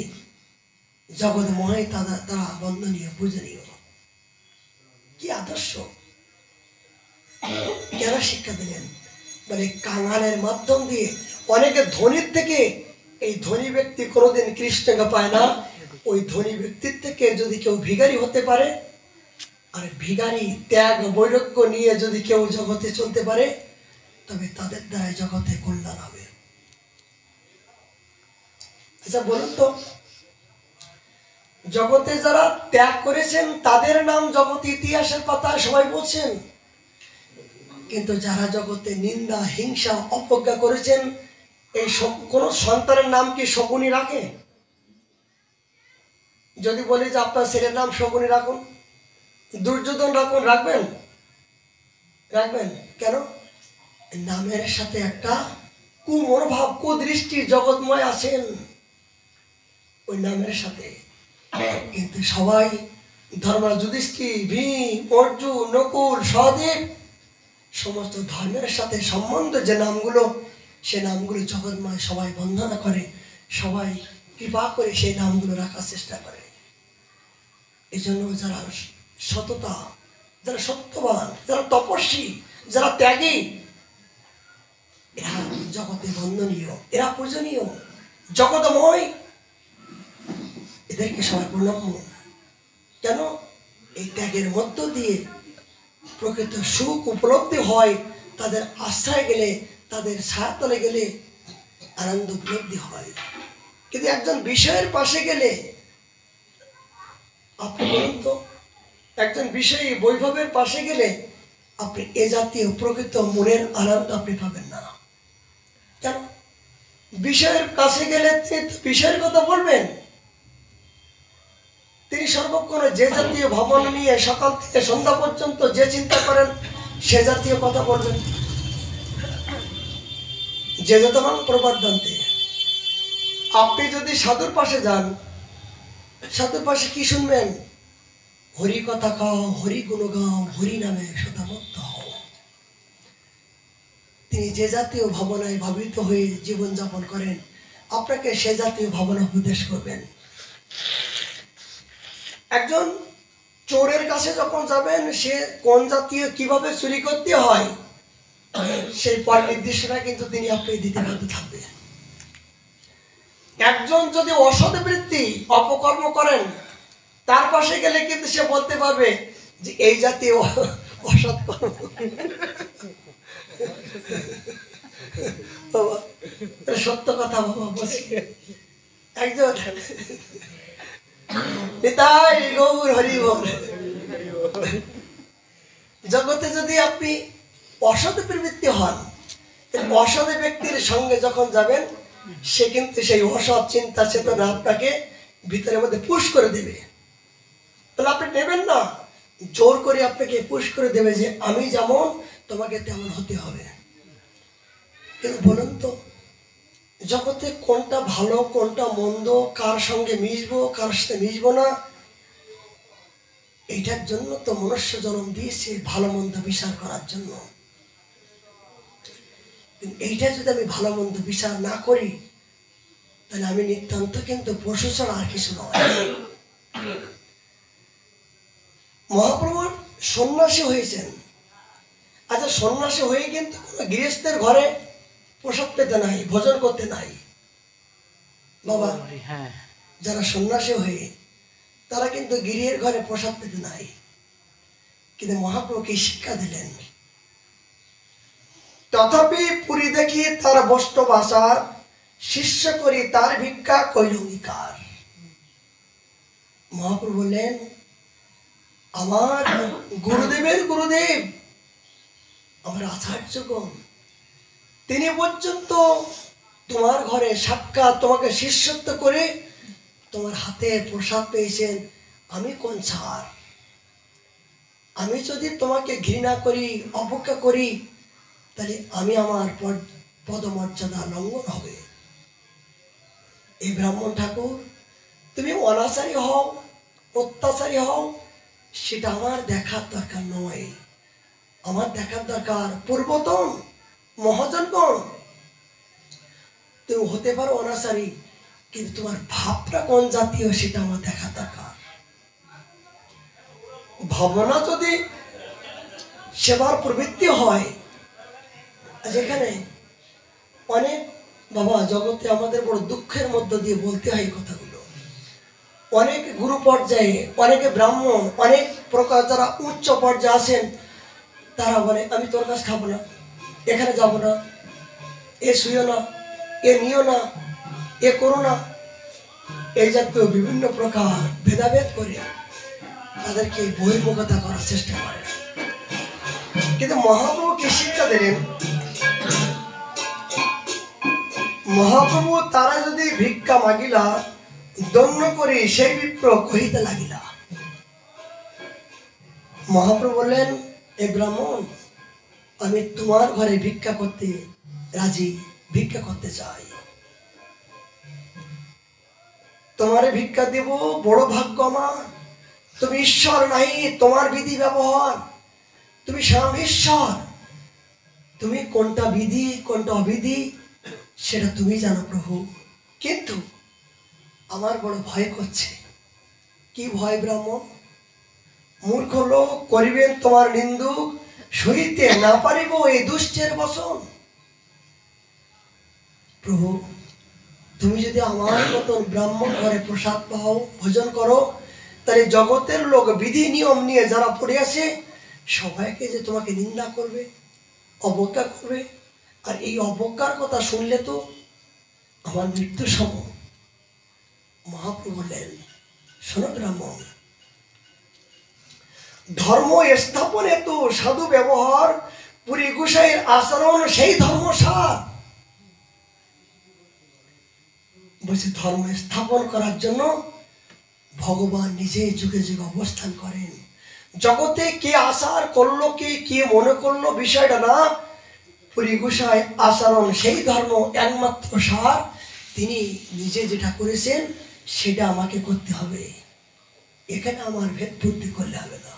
জগৎ মহাই তারা বন্দনীয়, পূজনীয়। কি আদর্শ! কেন শিক্ষা দিলেন? মানে কাঙালের মাধ্যম দিয়ে অনেকে ধনীর থেকে, এই ধনী ব্যক্তি কোনোদিন কৃষ্ণকে পায় না, ওই ধনী ব্যক্তির থেকে যদি কেউ ভিখারি হতে পারে, আর ভিখারি ত্যাগ বৈরাগ্য নিয়ে যদি কেউ জগতে চলতে পারে, তবে তাদের দ্বারা জগতে কল্যাণ হবে। আচ্ছা বলুন তো, জগতে যারা ত্যাগ করেছেন তাদের নাম জগতে ইতিহাসের পাতায় সবাই বলছেন, কিন্তু যারা জগতে নিন্দা, হিংসা, অবজ্ঞা করেছেন, এই কোন সন্তানের নাম কি শকুনি রাখে? যদি বলি যে আপনার ছেলের নাম শকুনি রাখুন, দুর্যোধন রাখুন, রাখবেন? রাখবেন কেন? নামের সাথে একটা কুমনোভাব, কুদৃষ্টি জগৎময় আছেন ওই নামের সাথে। কিন্তু সবাই ধর্মরাজ যুধিষ্ঠির, ভীম, অর্জুন, নকুল, সহদেব, সমস্ত ধর্মের সাথে সম্বন্ধ যে নামগুলো, সে নামগুলো জগৎময় সবাই বন্দনা করে, সবাই কৃপা করে সেই নামগুলো রাখার চেষ্টা করে। এই জন্য যারা সততা, যারা সত্যবান, যারা তপস্বী, যারা ত্যাগী, এরা জগতে বন্দনীয়, এরা পূজনীয়, জগতময়, এদেরকে সবাই প্রণম্য। কেন? এই ত্যাগের মধ্য দিয়ে প্রকৃত সুখ উপলব্ধি হয়, তাদের আশ্রয় গেলে, তাদের ছায়াতলে গেলে আনন্দ উপলব্ধি হয়। কিন্তু একজন বিষয়ের পাশে গেলে, আপনি বলুন তো, একজন বিষয়ী বৈভবের পাশে গেলে আপনি এ জাতীয় প্রকৃত মনের আনন্দ আপনি পাবেন না। কেন? বিষয়ের কাছে গেলে বিষয়ের কথা বলবেন, তিনি সর্বক্ষণ যে জাতীয় ভাবনা নিয়ে সকাল থেকে সন্ধ্যা পর্যন্ত যে চিন্তা করেন, সে জাতীয় কথা বলবেন। যে যতমান প্রবাদান্তে। আপনি যদি সাধুর পাশে যান, সাধুর পাশে কি শুনবেন? হরি কথা খাও, হরি গুণ গাও, হরি নামে সদামত্ত হও। তিনি যে জাতীয় ভাবনায় ভাবিত হয়ে জীবনযাপন করেন, আপনাকে সে জাতীয় ভাবনা উপদেশ করবেন। একজন চোরের কাছে যখন যাবেন, সে কোন জাতীয় কিভাবে চুরি করতে হয়, সেই পর নির্দেশনা কিন্তু তিনি আপনাকে দিতে বাধ্য থাকবে। একজন যদি অসৎ বৃত্তি, অপকর্ম করেন, তার পাশে গেলে কিন্তু সে বলতে পারবে যে এই জাতীয় অসৎ কর্ম। বাবা, সত্য কথা বাবা বলছি। একজন নিতাই গৌর হরি বল। জগতে যদি আপনি অসৎ প্রবৃত্তি হন, অসৎ ব্যক্তির সঙ্গে যখন যাবেন, সে কিন্তু সেই অসৎ চিন্তা চেতনা আপনাকে ভিতরের মধ্যে পুশ করে দেবে। তাহলে আপনি নেবেন না, জোর করে আপনাকে পুশ করে দেবে যে আমি যেমন তোমাকে তেমন হতে হবে। কিন্তু বলুন তো, জগতে কোনটা ভালো, কোনটা মন্দ, কার সঙ্গে মিশবো, কার সাথে মিশবো না, এইটার জন্য তো মনুষ্য জন্ম দিয়েছে, ভালো মন্দ বিচার করার জন্য। এইটা যদি আমি ভালো মন্দ বিচার না করি, তাহলে আমি নিতান্ত কিন্তু পশু ছাড়া আর কিছু নয়। মহাপ্রভু সন্ন্যাসী হয়েছেন। আচ্ছা, সন্ন্যাসী হয়ে কিন্তু কোনো গৃহস্থের ঘরে প্রসাদ পেতে নাই, ভোজন করতে নাই বাবা। যারা সন্ন্যাসী হয়ে, তারা কিন্তু গৃহের ঘরে প্রসাদ পেতে নাই। কিন্তু মহাপ্রভুকে শিক্ষা দিলেন, তথাপি পুরী দেখি তার বৈষ্ণব আচার, শিষ্য করি তার ভিক্ষা কইল অঙ্গীকার। মহাপ্রভু বললেন, আমার গুরুদেবের গুরুদেব, আমার আচার্যগণ, তিনি পর্যন্ত তোমার ঘরে সাক্ষাৎ তোমাকে শিষ্যত্ব করে তোমার হাতে প্রসাদ পেয়েছেন, আমি কোন ছাড়? আমি যদি তোমাকে ঘৃণা করি, অবজ্ঞা করি, তাহলে আমি আমার পদমর্যাদা লঙ্ঘন হবে। এই ব্রাহ্মণ ঠাকুর, তুমি অনাচারী হও, অত্যাচারী হও, সেটা আমার দেখার দরকার নয়। আমার দেখার দরকার পূর্বতন মহাজনগণ, তুমি হতে পারো অনাচারী, কিন্তু তোমার ভাবটা কোন জাতীয় সেটা আমার দেখা দরকার। ভাবনা যদি সেবার প্রবৃত্তি হয়, যেখানে অনেক বাবা জগতে আমাদের বড় দুঃখের মধ্য দিয়ে বলতে হয় কথাগুলো, অনেক গুরু পর্যায়ে, অনেকে ব্রাহ্মণ, অনেক প্রকার যারা উচ্চ পর্যায়ে আছেন, তারা বলে আমি তোর কাছে খাবো না, এখানে যাব না, এ শুইও না, এ নিও না, এ করো না। এই জাতীয় বিভিন্ন প্রকার ভেদাভেদ করে তাদেরকে বহির্মুখতা করার চেষ্টা করে। কিন্তু মহাপ্রভু কি শিক্ষা দিলেন? মহাপ্রভু তারা যদি ভিক্ষা মাগিলা দন্য করি সেই বিপ্র কহিতে লাগিলা। মহাপ্রভু বললেন, এ ব্রাহ্মণ, আমি তোমার ঘরে ভিক্ষা করতে রাজি, ভিক্ষা করতে চাই, তোমারে ভিক্ষা দেব, বড় ভাগ্য আমার। তুমি ঈশ্বর নাই, তোমার বিধি ব্যবহার, তুমি স্বয়ং ঈশ্বর, তুমি কোনটা বিধি কোনটা অবিধি সেটা তুমি জানো প্রভু। কিন্তু আমার বড় ভয় করছে। কি ভয় ব্রাহ্মণ? মূর্খ লোক করিবেন তোমার নিন্দুক, সইতে না পারিব এই দুষ্টের বসন। প্রভু, তুমি যদি আমার মতন ব্রাহ্মণ ঘরে প্রসাদ পাও, ভোজন করো, তাহলে জগতের লোক বিধি নিয়ম নিয়ে যারা পড়ে আসে সবাইকে যে তোমাকে নিন্দা করবে, অবজ্ঞা করবে। আর এই অবজ্ঞার কথা শুনলে তো আমার মৃত্যু সম। মহাপ্রভু বললেন, শোনো ব্রাহ্মণ, ধর্ম স্থাপনে তো সাধু ব্যবহার, পুরী গোসাইয়ের আচরণ সেই ধর্ম সার। বলছে ধর্ম স্থাপন করার জন্য ভগবান নিজেই যুগে যুগে অবস্থান করেন। জগতে কে আচার করলো, কে মনে করলো বিষয়টা না, পুরী গোসাই আচরণ সেই ধর্ম একমাত্র সার। তিনি নিজে যেটা করেছেন সেটা আমাকে করতে হবে, এখানে আমার ভেদ বুদ্ধি করলে হবে না।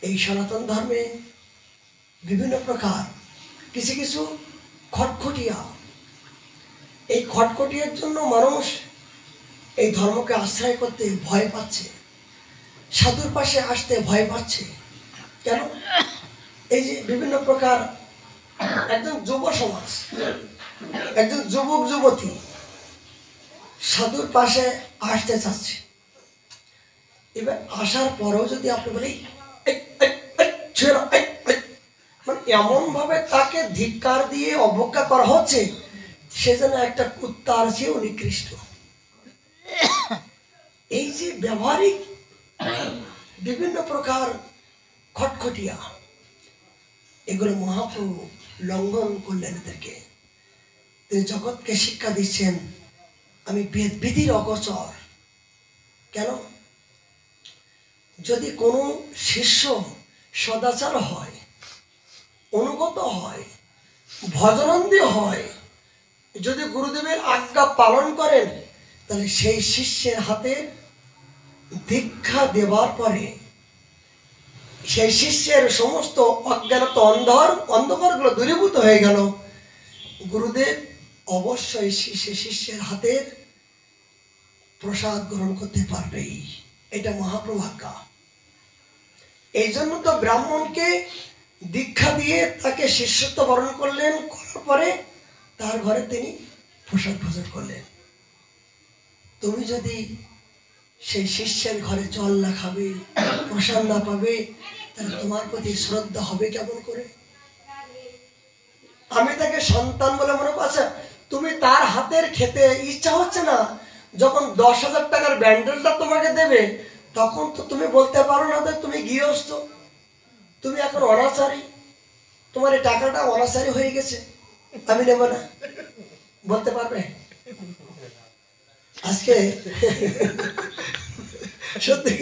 এই সনাতন ধর্মে বিভিন্ন প্রকার কিছু কিছু খটখটিয়া, এই খটখটিয়ার জন্য মানুষ এই ধর্মকে আশ্রয় করতে ভয় পাচ্ছে, সাধুর পাশে আসতে ভয় পাচ্ছে। কেন? এই যে বিভিন্ন প্রকার একজন যুব সমাজ, একজন যুবক যুবতী সাধুর পাশে আসতে চাচ্ছে, এবার আসার পরেও যদি আপনি বলি মানে এমন ভাবে তাকে ধিক্কার দিয়ে অবজ্ঞা করা হচ্ছে, সে যেন একটা কুত্তার চেয়েও নিকৃষ্ট। এই যে ব্যবহারিক বিভিন্ন প্রকার খটখটিয়া, এগুলো মহাপ্রভু লঙ্ঘন করলেন এদেরকে। তিনি জগৎকে শিক্ষা দিচ্ছেন, আমি বেদ বিধির অগোচর। কেন? যদি কোনো শিষ্য সদাচার হয়, অনুগত হয়, ভজনন্দী হয়, যদি গুরুদেবের আজ্ঞা পালন করেন, তাহলে সেই শিষ্যের হাতে দীক্ষা দেওয়ার পরে সেই শিষ্যের সমস্ত অজ্ঞানত অন্ধকারগুলো দূরীভূত হয়ে গেল। গুরুদেব অবশ্যই শিষ্যের হাতের প্রসাদ গ্রহণ করতে পারবেই, এটা মহাপ্রভু আজ্ঞা। এই জন্য তো ব্রাহ্মণকে দীক্ষা দিয়ে তাকে শিষ্যত্ব বরণ করলেন, করার পরে তার ঘরে তিনি প্রসাদ ভোজন করলেন। তুমি যদি সেই শিষ্যের ঘরে জল না খাবে, প্রসাদ না পাবে, তাহলে তোমার প্রতি শ্রদ্ধা হবে কেমন করে? আমি তাকে সন্তান বলে মনে করছি, তুমি তার হাতের খেতে ইচ্ছা হচ্ছে না, যখন 10,000 টাকার ব্যান্ডেলটা তোমাকে দেবে, তখন তো তুমি বলতে পারো না যে তুমি গৃহস্থ, তুমি এখন অনাচারী, তোমার এই টাকাটা অনাচারী হয়ে গেছে, আমি নেব না, বলতে পারবে? আজকে সত্যি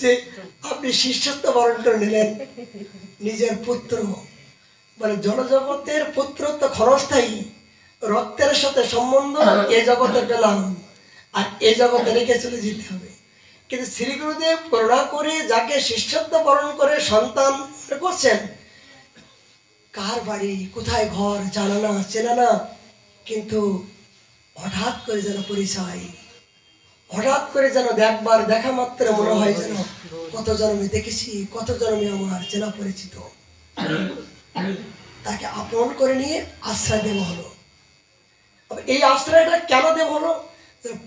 যে আপনি শিষ্যত্ব বরণ করে নিলেন, নিজের পুত্র মানে জনজগতের পুত্র তো ক্ষণস্থায়ী, রক্তের সাথে সম্বন্ধ এ জগতে পেলাম আর এ জগতে রেখে চলে যেতে হবে। কিন্তু শ্রী গুরুদেব করুণা করে যাকে শিষ্যত্ব বরণ করে সন্তান করছেন, কার বাড়ি কোথায় ঘর জানা না, চেনা না, কিন্তু হঠাৎ করে যেন পরিচয়, হঠাৎ করে যেন দেখবার দেখা মাত্র মনে হয় যেন কত জন্মে দেখেছি, কত জন্মে আমার চেনা পরিচিত। তাকে আপন করে নিয়ে আশ্রয় দেওয়া হলো। এই আশ্রয়টা কেন দেওয়া হলো?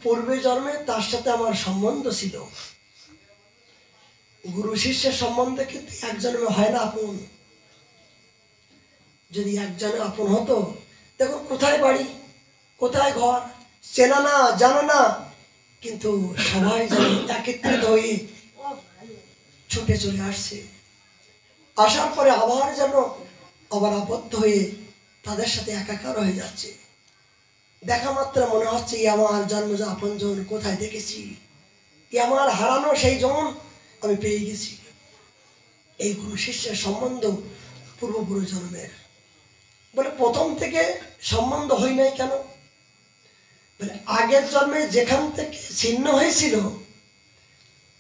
পূর্বে জন্মে তার সাথে আমার সম্বন্ধ ছিল। গুরু শিষ্যের সম্বন্ধে কিন্তু এক জন্মে হয় না আপন। যদি একজনে আপন হতো, দেখুন কোথায় বাড়ি, কোথায় ঘর, চেনা না, জানা না, কিন্তু সবাই যেন একত্রিত হয়ে ছুটে চলে আসছে। আসার পরে আবার যেন আবার আবদ্ধ হয়ে তাদের সাথে একাকার হয়ে যাচ্ছে। দেখা মাত্র মনে হচ্ছে আমার জন্মজ আপনজন কোথায় দেখেছি, আমার হারানো সেই জন আমি পেয়ে গেছি। এই গুরু শিষ্যের সম্বন্ধ পূর্বপুরুষ জন্মের। বলে প্রথম থেকে সম্বন্ধ হয় নাই কেন? বলে আগের জন্মে যেখান থেকে ছিন্ন হয়েছিল,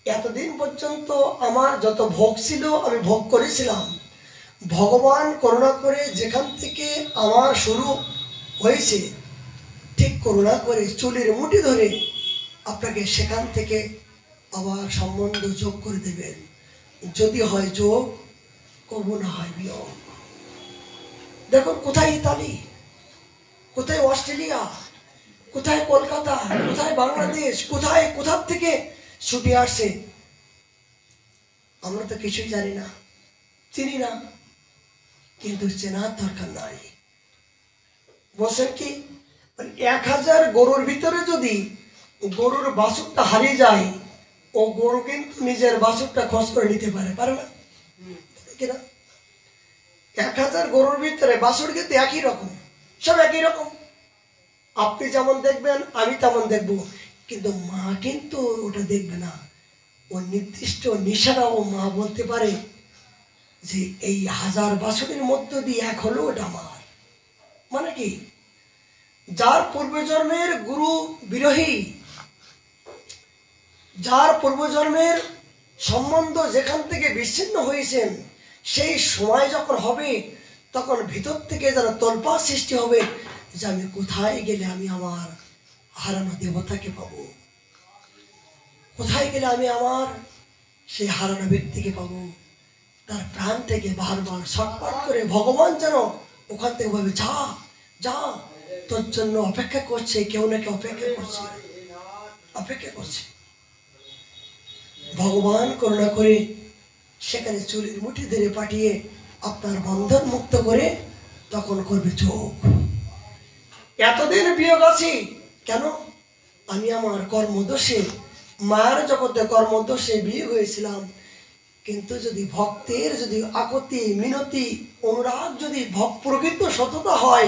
এতদিন পর্যন্ত আমার যত ভোগ ছিল আমি ভোগ করেছিলাম। ভগবান করুণা করে যেখান থেকে আমার শুরু হয়েছে, ঠিক করুণা করে চুলের মুঠি ধরে আপনাকে সেখান থেকে আবার সম্বন্ধ যোগ করে দেবেন। যদি হয় যোগ, কবু না হয় বিয়োগ। দেখুন কোথায় ইতালি, কোথায় অস্ট্রেলিয়া, কোথায় কলকাতা, কোথায় বাংলাদেশ, কোথায় কোথার থেকে ছুটে আসছে। আমরা তো কিছুই জানি না, চিনি না, কিন্তু চেনার দরকার নাই। বলছেন কি 1000 গরুর ভিতরে যদি গরুর বাছুরটা হারিয়ে যায়, ও গরু কিন্তু নিজের বাছুরটা খোঁজ করে নিতে পারে, পারে না? কিনা 1000 গরুর ভিতরে বাছুর কিন্তু একই রকম, সব একই রকম। আপনি যেমন দেখবেন, আমি তেমন দেখব, কিন্তু মা কিন্তু ওটা দেখবে না। ও নির্দিষ্ট নিশানা ও মা বলতে পারে যে এই 1000 বাছুরের মধ্য দিয়ে এক হলো ওটা আমার। মানে কি, যার পূর্বজন্মের গুরু বিরোহী, যার পূর্বজন্মের সম্বন্ধ যেখান থেকে বিচ্ছিন্ন হয়েছেন, সেই সময় যখন হবে তখন ভিতর থেকে যেন তোলপাড় সৃষ্টি হবে যে আমি কোথায় গেলে আমি আমার হারানো দেবতাকে পাবো, কোথায় গেলে আমি আমার সেই হারানো ব্যক্তিকে পাবো। তার প্রাণ থেকে বারবার ছটফট করে ভগবান যেন ওখান থেকে বলবে যা যা, তোর জন্য অপেক্ষা করছে, কেউ না কেউ অপেক্ষা করছে, অপেক্ষা করছে। ভগবান করুণা করে সেখানে চুলের মুঠি ধরে পাঠিয়ে আপনার বন্ধন মুক্ত করে তখন করবে চোখ। এতদিন বিয়োগ আছি কেন? আমি আমার কর্মদোষে, মায়ের জগতে কর্মদোষে বিয়ে হয়েছিলাম। কিন্তু যদি ভক্তের যদি আকতি মিনতি অনুরাগ যদি প্রকৃত সততা হয়,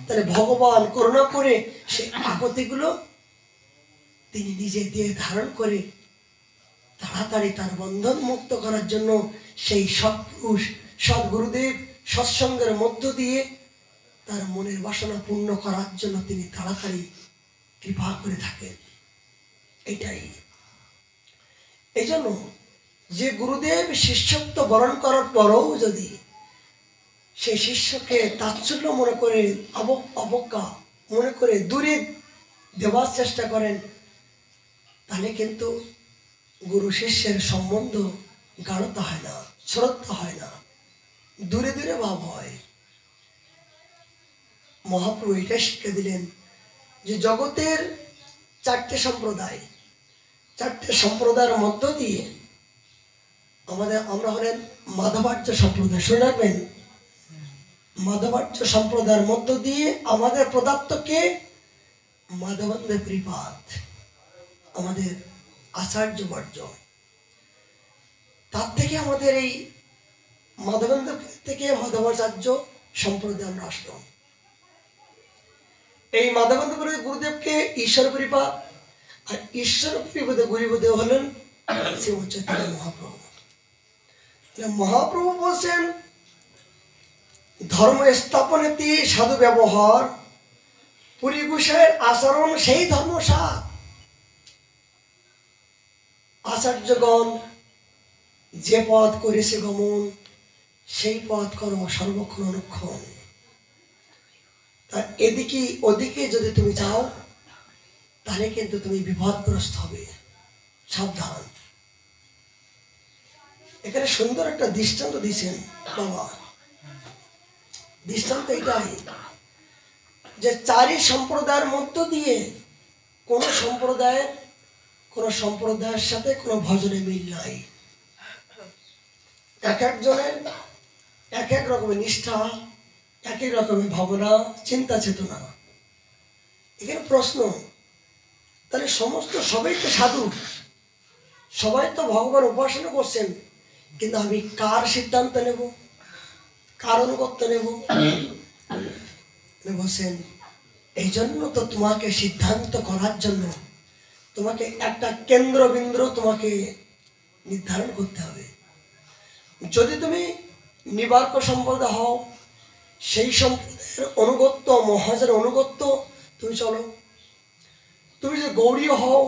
তাহলে ভগবান করুণা করে সেই আকতিগুলো তিনি নিজে দিয়ে ধারণ করে তাড়াতাড়ি তার বন্ধন মুক্ত করার জন্য সেই সৎপুরুষ সদ্গুরুদেব সৎসঙ্গের মধ্য দিয়ে তার মনের বাসনা পূর্ণ করার জন্য তিনি তাড়াতাড়ি কৃপা করে থাকেন। এটাই এই জন্য যে গুরুদেব শিষ্যত্ব বরণ করার পরও যদি সেই শিষ্যকে তাচ্ছল্য মনে করে, অবজ্ঞা মনে করে দূরে দেওয়ার চেষ্টা করেন, তাহলে কিন্তু গুরু শিষ্যের সম্বন্ধ গাঢ়তা হয় না, শ্রদ্ধা হয় না, দূরে দূরে ভাব হয়। মহাপ্রভু এটা শিক্ষা দিলেন যে জগতের 4টে সম্প্রদায়, 4টে সম্প্রদায়ের মধ্য দিয়ে আমরা হলেন মাধবার্য সম্প্রদায়। শুনে রাখবেন, মাধবার্য সম্প্রদায়ের মধ্য দিয়ে আমাদের পদার্থকে মাধবেন্দ্র প্রিপাত, আমাদের আচার্য বর্জ। তার থেকে আমাদের এই মাধবেন্দ্র থেকে মাধবাচার্য সম্প্রদায় আমরা আসলাম। এই মাধবেন্দ্র গুরুদেবকে ঈশ্বর পরিপাত, আর ঈশ্বর পরিপাতে গুরুদেব হলেন শ্রীমৎ চৈতন্য মহাপ্রভু। মহাপ্রভু বলছেন ধর্ম স্থাপনেতি সাধু ব্যবহার, পুরী গোসাইয়ের আচরণ সেই ধর্মসার। আচার্যগণ যে পথ করেছে গমন, সেই পথ করো সর্বক্ষণ অনুক্ষণ। তা এদিকে ওদিকে যদি তুমি যাও, তাহলে কিন্তু তুমি বিপদগ্রস্ত হবে, সাবধান। এখানে সুন্দর একটা দৃষ্টান্ত দিয়েছেন বাবা। দৃষ্টান্ত এটাই যে 4 সম্প্রদায়ের মধ্য দিয়ে কোন সম্প্রদায়ের সাথে কোনো ভজনে মিল নাই। এক একজনের এক এক রকমের নিষ্ঠা, এক এক রকমের ভাবনা, চিন্তা চেতনা। এখানে প্রশ্ন, তাহলে সবাই তো সাধু, সবাই তো ভগবান উপাসনা করছেন, কিন্তু আমি কার সিদ্ধান্ত নেব, কার অনুগত্য নেব? বলছেন এই জন্য তো তোমাকে সিদ্ধান্ত করার জন্য তোমাকে একটা কেন্দ্রবিন্দু তোমাকে নির্ধারণ করতে হবে। যদি তুমি নিবার্ক সম্প্রদায় হও, সেই সম্প্রদায়ের অনুগত্য, মহাজের অনুগত্য তুমি চলো। তুমি যদি গৌড়ীয় হও,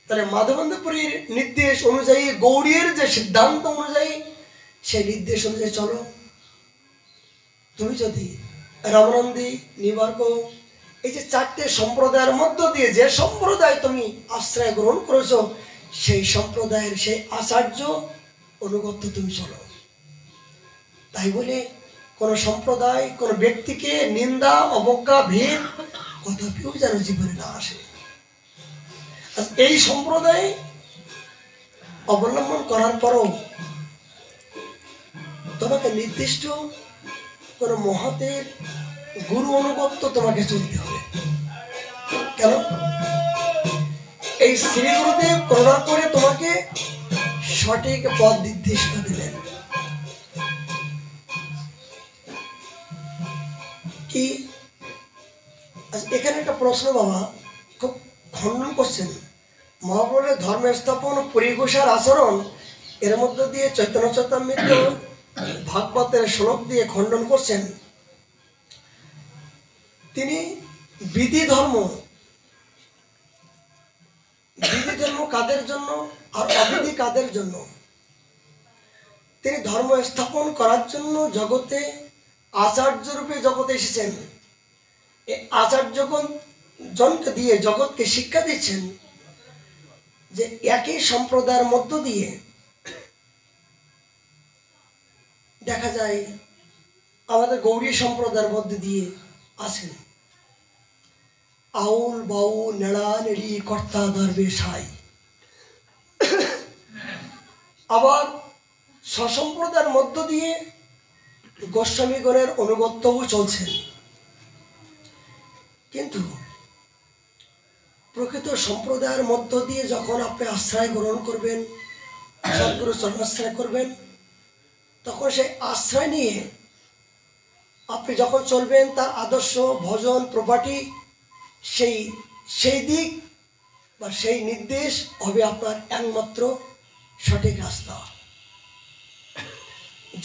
তাহলে মাধবেন্দ্রপুরীর নির্দেশ অনুযায়ী, গৌড়ীর যে সিদ্ধান্ত অনুযায়ী সেই নির্দেশ অনুযায়ী চলো। তুমি যদি রামানন্দী, নিবার্ক, এই যে চারটে সম্প্রদায়ের মধ্য দিয়ে যে সম্প্রদায় তুমি আশ্রয় গ্রহণ করেছো, সেই সম্প্রদায়ের সেই আচার্য অনুগত্য তুমি চলো। তাই বলে কোনো সম্প্রদায়, কোনো ব্যক্তিকে নিন্দা, অবজ্ঞা, ভেদ কদাপিও যেন জীবনে না আসে। এই সম্প্রদায় অবলম্বন করার পরও তোমাকে নির্দিষ্ট কোনো মহতের গুরু অনুগত্য তোমাকে চলতে হবে। কেন? এই শ্রী গুরুদেব করুণা করে তোমাকে সঠিক পথ নির্দেশ দিলেন। কি এখানে একটা প্রশ্ন বাবা খুব খণ্ডন করছেন। মহাপ্রভুর ধর্ম স্থাপন, পরিঘোষার আচরণ, এর মধ্য দিয়ে চৈতন্য চৈতন্যমৃত ভাগবতের শ্লোক দিয়ে খণ্ডন করছেন। তিনি বিধি ধর্ম কাদের জন্য আর অবিধি কাদের জন্য? তিনি ধর্ম স্থাপন করার জন্য জগতে আচার্য রূপে জগতে এসেছেন। এই আচার্যগণ জনকে দিয়ে জগৎকে শিক্ষা দিচ্ছেন যে একই সম্প্রদায়ের মধ্য দিয়ে দেখা যায় আমাদের গৌড়ী সম্প্রদায়ের মধ্যে দিয়ে আছেন আউল বাউল, নেড়া নেড়ি, কর্তা দরবেশ সাই। আবার স্বসম্প্রদায়ের মধ্য দিয়ে গোস্বামীগণের অনুগত্যও চলছেন। কিন্তু প্রকৃত সম্প্রদায়ের মধ্য দিয়ে যখন আপনি আশ্রয় গ্রহণ করবেন, সদ্গুরু চরণাশ্রয় করবেন, তখন সেই আশ্রয় নিয়ে আপনি যখন চলবেন, তার আদর্শ, ভজন, প্রপার্টি, সেই দিক বা সেই নির্দেশ হবে আপনার একমাত্র সঠিক রাস্তা।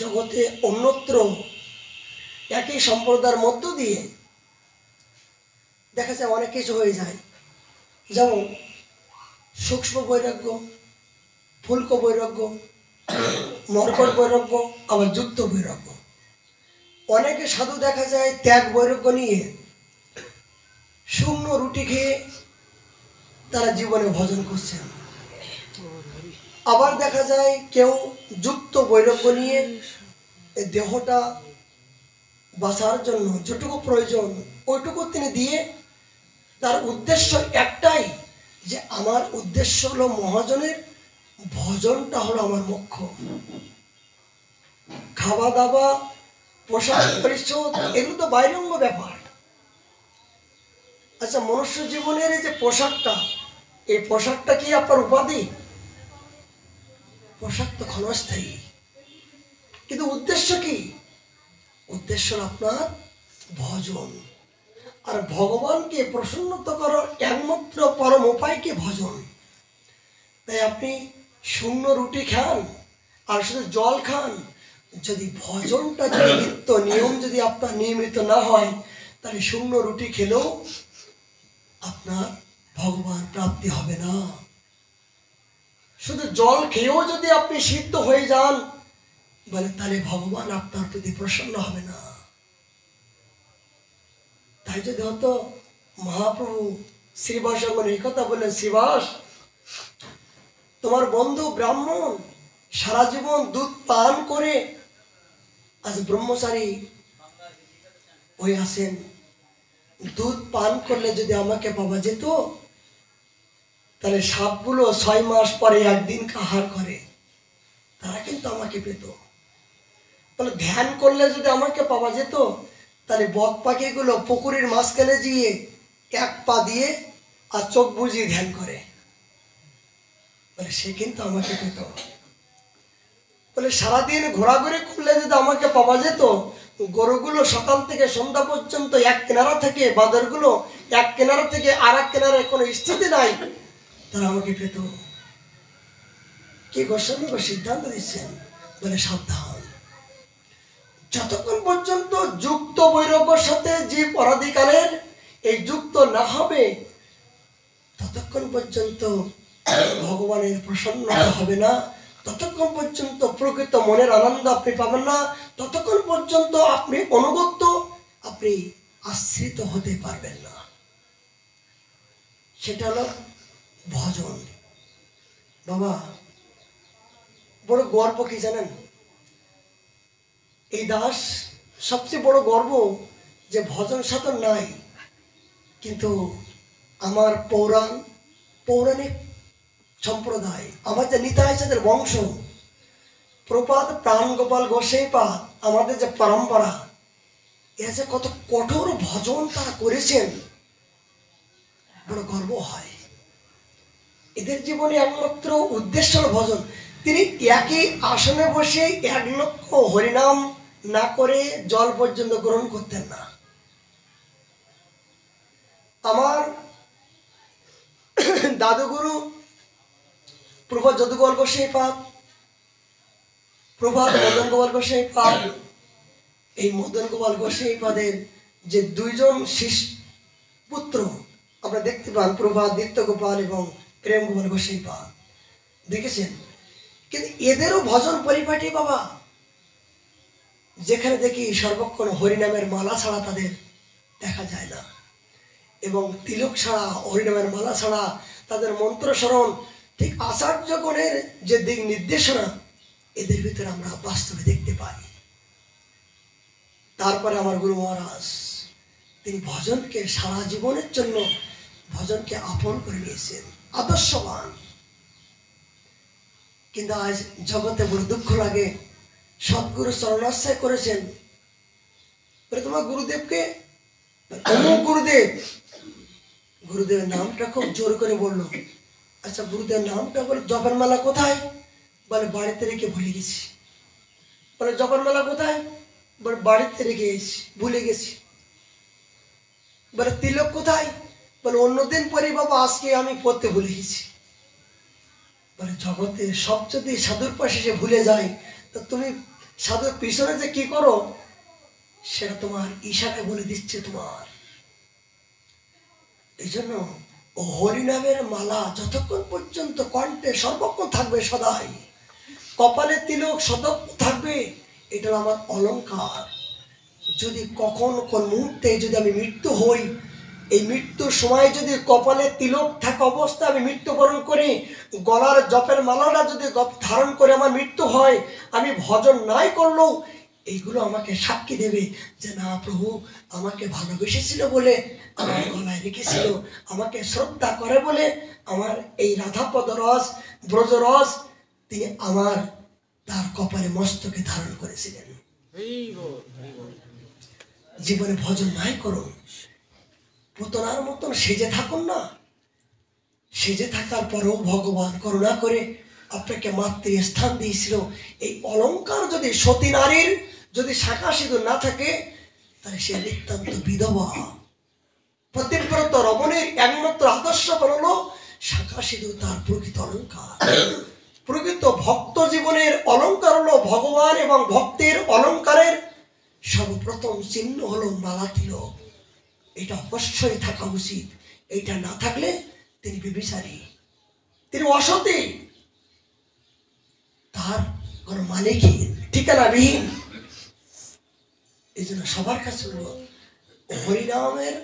জগতে অন্যত্র একই সম্প্রদায়ের মধ্য দিয়ে দেখা যায় অনেক কিছু হয়ে যায়। যেমন সূক্ষ্ম বৈরাগ্য, ফুলক বৈরাগ্য, মর্কট বৈরাগ্য, আবার যুক্ত বৈরাগ্য। অনেকে সাধু দেখা যায় ত্যাগ বৈরাগ্য নিয়ে শূন্য রুটি খেয়ে তারা জীবনে ভজন করছেন। আবার দেখা যায় কেউ যুক্ত বৈরাগ্য নিয়ে দেহটা বাঁচার জন্য যেটুকু প্রয়োজন ওইটুকু তিনি দিয়ে তার উদ্দেশ্য একটাই, যে আমার উদ্দেশ্য হলো মহাজনের ভজনটা হলো আমার মুখ্য। খাওয়া দাওয়া, পোশাক পরিচ্ছদ, এগুলো তো বাইরঙ্গ ব্যাপার। আচ্ছা, মনুষ্য জীবনের এই যে পোশাকটা, এই পোশাকটা কি আপনার উপাধি? পোশাক তো ক্ষণস্থায়ী, কিন্তু উদ্দেশ্য কি? উদ্দেশ্য আপনার ভজন। আর ভগবানকে প্রসন্নত করার একমাত্র পরম উপায় কি? ভজন। তাই আপনি শূন্য রুটি খান আর শুধু জল খান, যদি ভজনটা যদি নিত্য নিয়ম যদি আপনার নিয়মিত না হয়, তাহলে শূন্য রুটি খেলেও আপনার ভগবান প্রাপ্তি হবে না। শুধু জল খেয়েও যদি আপনি সিদ্ধ হয়ে যান, বলে তাহলে ভগবান আপনার প্রতি প্রসন্ন হবে না। তাই যদি হতো, মহাপ্রভু শ্রীবাসগণ এই কথা বললেন, শ্রীবাস, তোমার বন্ধু ব্রাহ্মণ সারা জীবন দুধ পান করে আজ ব্রহ্মচারী হয়ে আসেন। দুধ পান করলে যদি আমাকে পাওয়া যেত, তাহলে সাপগুলো 6 মাস পরে একদিন আহার করে, তারা কিন্তু আমাকে পেত। তাহলে ধ্যান করলে যদি আমাকে পাওয়া যেত, তাহলে বক পাখিগুলো পুকুরের মাঝখানে গিয়ে এক পা দিয়ে আর চোখ বুজিয়ে ধ্যান করে, বলে সে কিন্তু আমাকে পেত। বলে সারাদিন ঘোরাঘুরি করলে যদি আমাকে পাওয়া যেত, গরুগুলো সকাল থেকে সন্ধ্যা পর্যন্ত এক কিনারা থেকে, বাঁদরগুলো এক কিনারা থেকে আর এক কিনারায় কোনো স্থিতি নাই, তারা আমাকে পেত। কি গোস্বামী সিদ্ধান্ত দিচ্ছেন, বলে সাবধান, যতক্ষণ পর্যন্ত যুক্ত বৈরাগ্যের সাথে জীব অনাদিকালের এই যুক্ত না হবে, ততক্ষণ পর্যন্ত ভগবানের প্রসন্নতা হবে না, ততক্ষণ পর্যন্ত প্রকৃত মনের আনন্দ আপনি পাবেন না, ততক্ষণ পর্যন্ত আপনি অনুগত, আপনি আশ্রিত হতে পারবেন না। সেটা হলো ভজন। বাবা, বড় গর্ব কি জানেন? এই দাস সবচেয়ে বড় গর্ব যে ভজন সাধন নাই, কিন্তু আমার পৌরাণিক সম্প্রদায়, আমার যে নিতাই চাঁদের বংশ, প্রপাত প্রাণ গোপাল গোসাইপাদ, আমাদের যে পরম্পরা, এরা যে কত কঠোর ভজন তারা করেছেন, বড় গর্ব হয়। এদের জীবনে একমাত্র উদ্দেশ্য হল ভজন। তিনি একই আসনে বসে 1 লক্ষ হরিনাম না করে জল পর্যন্ত গ্রহণ করতেন না। আমার দাদুগুরু প্রভাত যদুগোপাল গোসাইপাদ, প্রভাত মদন গোপাল গোসাইপাদ, এই মদন গোপাল গোসাইপাদের যে 2 জন পুত্র আমরা দেখতে পান, প্রভাত নিত্য গোপাল এবং প্রেম গোপাল গোসাইপাদ, দেখেছেন? কিন্তু এদেরও ভজন পরিপাটি বাবা। যেখানে দেখি সর্বক্ষণ হরিনামের মালা ছাড়া তাদের দেখা যায় না, এবং তিলক ছাড়া, হরিনামের মালা ছাড়া তাদের মন্ত্র স্মরণ, ঠিক আচার্যগণের যে দিক নির্দেশনা এদের ভিতরে আমরা বাস্তবে দেখতে পাই। তারপরে আমার গুরু মহারাজ তিনি ভজনকে সারা জীবনের জন্য ভজনকে আপন করে নিয়েছেন, আদর্শবান। কিন্তু আজ জগতে বড় দুঃখ লাগে, সদ্গুরু চরণাশ্রয় করেছেন, তোমার গুরুদেবকে অমুক গুরুদেব, গুরুদেবের নামটা খুব জোর করে বলল। আচ্ছা গুরুদেবের নামটা বলে, জপের মালা কোথায়? বলে বাড়িতে রেখে ভুলে গেছি। বলে জপের মালা কোথায়? বলে বাড়িতে রেখে গেছি, ভুলে গেছি। বলে তিলক কোথায়? বলে অন্যদিন পরে বাবা, আজকে আমি পড়তে ভুলে গেছি। বলে জগতে সব যদি সাধুর পাশে সে ভুলে যায়, তা তুমি সাধুর পিছনে যে কি করো সেটা তোমার ইশারা বলে দিচ্ছে তোমার। এই জন্য হরিনামের মালা যতক্ষণ পর্যন্ত কণ্ঠে সর্বক্ষণ থাকবে, সদাই কপালে তিলক সতর্ক থাকবে, এটা আমার অলংকার। যদি কখন কোন মুহূর্তে যদি আমি মৃত্যু হই, এই মৃত্যুর সময় যদি কপালে তিলক থাকা অবস্থা আমি মৃত্যুবরণ করি, গলার জপের মালাটা যদি ধারণ করে আমার মৃত্যু হয়, আমি ভজন নাই করলেও এইগুলো আমাকে সাক্ষী দেবে যে না, প্রভু আমাকে ভালোবেসেছিল বলে আমার গলায় রেখেছিল, আমাকে শ্রদ্ধা করে বলে আমার এই রাধাপদ রস, ব্রজরস তিনি আমার তার কপালে মস্তকে ধারণ করেছিলেন। জীবনে ভজন নাই করুন, পুতনার মতন সেজে থাকুন না। সেজে থাকার পরেও ভগবান করুণা করে আপনাকে মাতৃস্থান দিয়েছিল। এই অলংকার যদি সতী নারীর যদি শাখা সিঁদুর না থাকে, তাহলে সে নিতান্ত বিধবা। পতিব্রত রমণীর একমাত্র আদর্শ হলো শাখা সিঁদুর, তার প্রকৃত অলংকার। প্রকৃত ভক্ত জীবনের অলংকার হলো ভগবান, এবং ভক্তের অলংকারের সর্বপ্রথম চিহ্ন হলো মালা তিলক। এটা অবশ্যই থাকা উচিত। এইটা না থাকলে তিনি ব্যভিচারী, তিনি অসতী, তার কোনো মালিকহীন, ঠিকানাবিহীন। এই জন্য সবার কাছে হরিনামের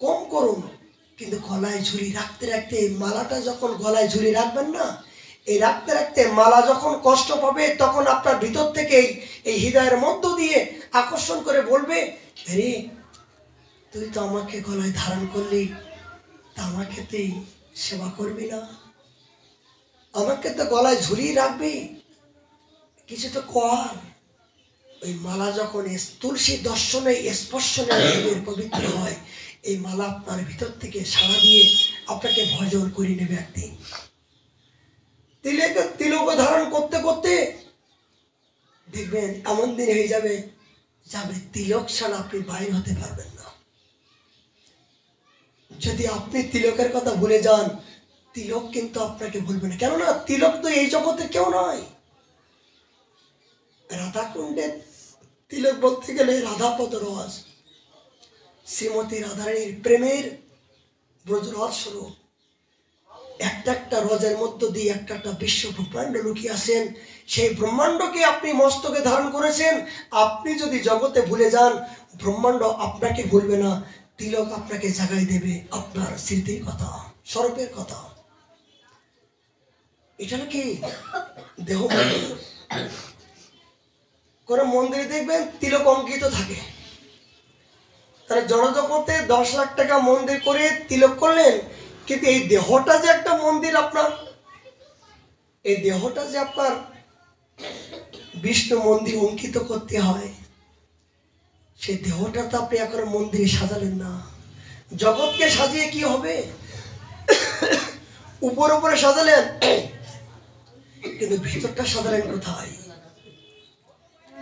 কম করুন, কিন্তু গলায় ঝুলি রাখতে রাখতে, মালাটা যখন গলায় ঝুলি রাখবেন না, এই রাখতে রাখতে মালা যখন কষ্ট পাবে, তখন আপনার ভিতর থেকে এই হৃদয়ের মধ্য দিয়ে আকর্ষণ করে বলবে, রে তুই তো আমাকে গলায় ধারণ করলি, তা আমাকে তুই সেবা করবি না? আমাকে তো গলায় ঝুলিয়ে রাখবি, কিছু তো কর। ওই মালা যখন তুলসী দর্শনে স্পর্শনে পবিত্র হয়, এই মালা আপনার ভিতর থেকে সাড়া দিয়ে আপনাকে ভজন করে নেবে একদিন। তিলক ধারণ করতে করতে দেখবেন এমন দিন হয়ে যাবে তিলক ছাড়া আপনি বাইরে হতে পারবেন না। যদি আপনি তিলকের কথা ভুলে যান, তিলক কিন্তু আপনাকে ভুলবে না। কেননা তিলক তো এই জগতে কেউ নয়। রাধাকুণ্ডের তিলক বলতে গেলে রাধাপদ রস, শ্রীমতী রাধারানীর প্রেমের ব্রজরস স্বরূপ। একটা একটা রজের মধ্য দিয়ে একটা একটা বিশ্ব ব্রহ্মাণ্ড লুকিয়ে আসেন। সেই ব্রহ্মাণ্ডকে আপনি মস্তকে ধারণ করেছেন। আপনি যদি জগতে ভুলে যান, ব্রহ্মাণ্ড আপনাকে ভুলবে না। তিলক আপনাকে জাগাই দেবে আপনার স্মৃতির কথা, স্বরূপের কথা। এটা কি দেহ মন্দির? কোন মন্দিরে দেখবেন তিলক অঙ্কিত থাকে। তাহলে জড়জগতে 10 লাখ টাকা মন্দির করে তিলক করলেন, কিন্তু এই দেহটা যে একটা মন্দির আপনার, এই দেহটা যে আপনার বিষ্ণু মন্দির অঙ্কিত করতে হয়, সেই দেহটা তো আপনি এখন মন্দিরে সাজালেন না। জগৎকে সাজিয়ে কি হবে? উপরে উপরে সাজালেন, কিন্তু ভিতরটা সাজালেন কোথায়?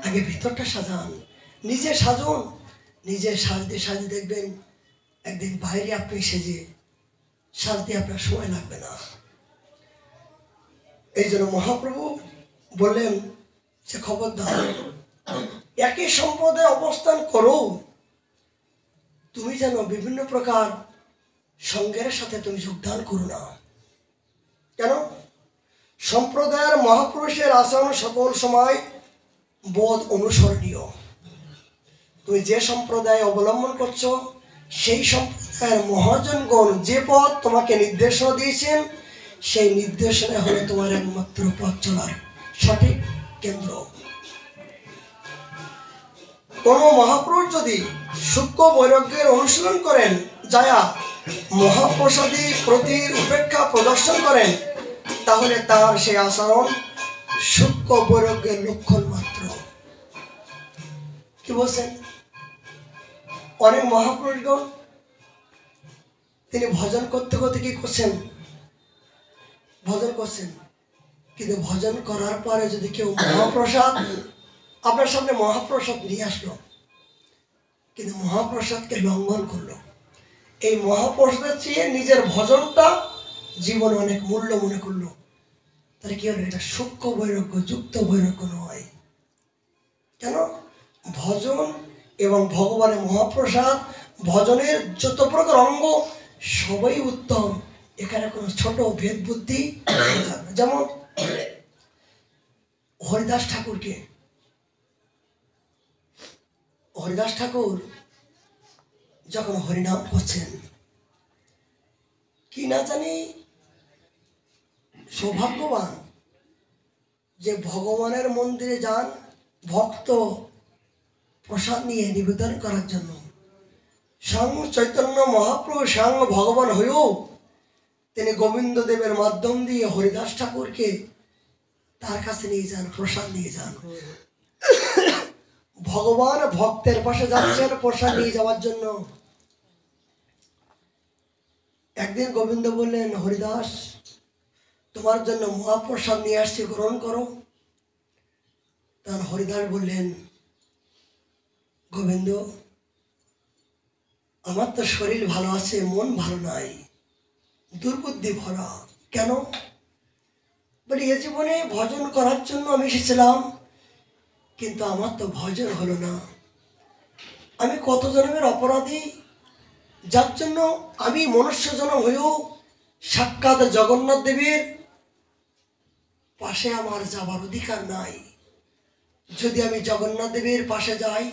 আগে ভিতরটা সাজান, নিজে সাজুন। নিজে সাজতে সাজতে দেখবেন একদিন বাইরে আপনি সেজে সাজতে আপনার সময় লাগবে না। এই জন্য মহাপ্রভু বললেন যে খবরদার, একই সম্প্রদায়ে অবস্থান করো, তুমি যেন বিভিন্ন প্রকার সঙ্গের সাথে তুমি যোগদান করো না। কেন? সম্প্রদায়ের মহাপুরুষের আচরণ সকল সময় বোধ অনুসরণীয়। তুমি যে সম্প্রদায় অবলম্বন করছো, সেই সম্প্রদায়ের মহাজনগণ যে পথ তোমাকে নির্দেশনা দিয়েছেন, সেই নির্দেশনা হলো তোমার একমাত্র পথ চলার সঠিক কেন্দ্র। কোন মহাপুরুষ যদি সূক্ষ্ম বৈরাগ্যের অনুশীলন করেন, যায়া মহাপ্রসাদী প্রতির উপেক্ষা প্রদর্শন করেন, তাহলে তার সেই আচরণ সূক্ষ্ম বৈরাগ্যের লক্ষণ মাত্র। কি বলছেন? অনেক মহাপুরুষগণ তিনি ভজন করতে করতে কি করছেন? ভজন করছেন, কিন্তু ভজন করার পরে যদি কেউ মহাপ্রসাদ, আপনার সামনে মহাপ্রসাদ নিয়ে আসলো, কিন্তু মহাপ্রসাদকে লঙ্ঘন করলো, এই মহাপ্রসাদের চেয়ে নিজের ভজনটা জীবনে অনেক মূল্য মনে করলো, তাহলে কি হলো? এটা সূক্ষ্ম বৈরাগ্য, যুক্ত বৈরাগ্য নয়। কেন? ভজন এবং ভগবানের মহাপ্রসাদ, ভজনের যত প্রকার অঙ্গ সবই উত্তম। এখানে কোনো ছোট ভেদ বুদ্ধি। যেমন হরিদাস ঠাকুর যখন হরিনাম করছেন, কি না জানি সৌভাগ্যবান যে ভগবানের মন্দিরে যান ভক্ত প্রসাদ নিয়ে নিবেদন করার জন্য। স্বয়ং চৈতন্য মহাপ্রভু স্বয়ং ভগবান হয়েও তিনি গোবিন্দ দেবের মাধ্যম দিয়ে হরিদাস ঠাকুরকে তার কাছে নিয়ে যান, প্রসাদ নিয়ে যান। ভগবান ভক্তের পাশে যাচ্ছেন প্রসাদ নিয়ে যাওয়ার জন্য। একদিন গোবিন্দ বললেন, হরিদাস, তোমার জন্য মহাপ্রসাদ নিয়ে আসছি, গ্রহণ করো। তার হরিদাস বললেন, গোবিন্দ, আমার তো শরীর ভালো আছে, মন ভালো নাই, দুর্বুদ্ধি ভরা। কেন? বলি, এ জীবনে ভজন করার জন্য আমি এসেছিলাম, কিন্তু আমার তো ভজন হলো না। আমি কত জন্মের অপরাধী, যার জন্য আমি মনুষ্য জন্ম হয়েও সাক্ষাৎ জগন্নাথ দেবের পাশে আমার যাবার অধিকার নাই। যদি আমি জগন্নাথ দেবের পাশে যাই,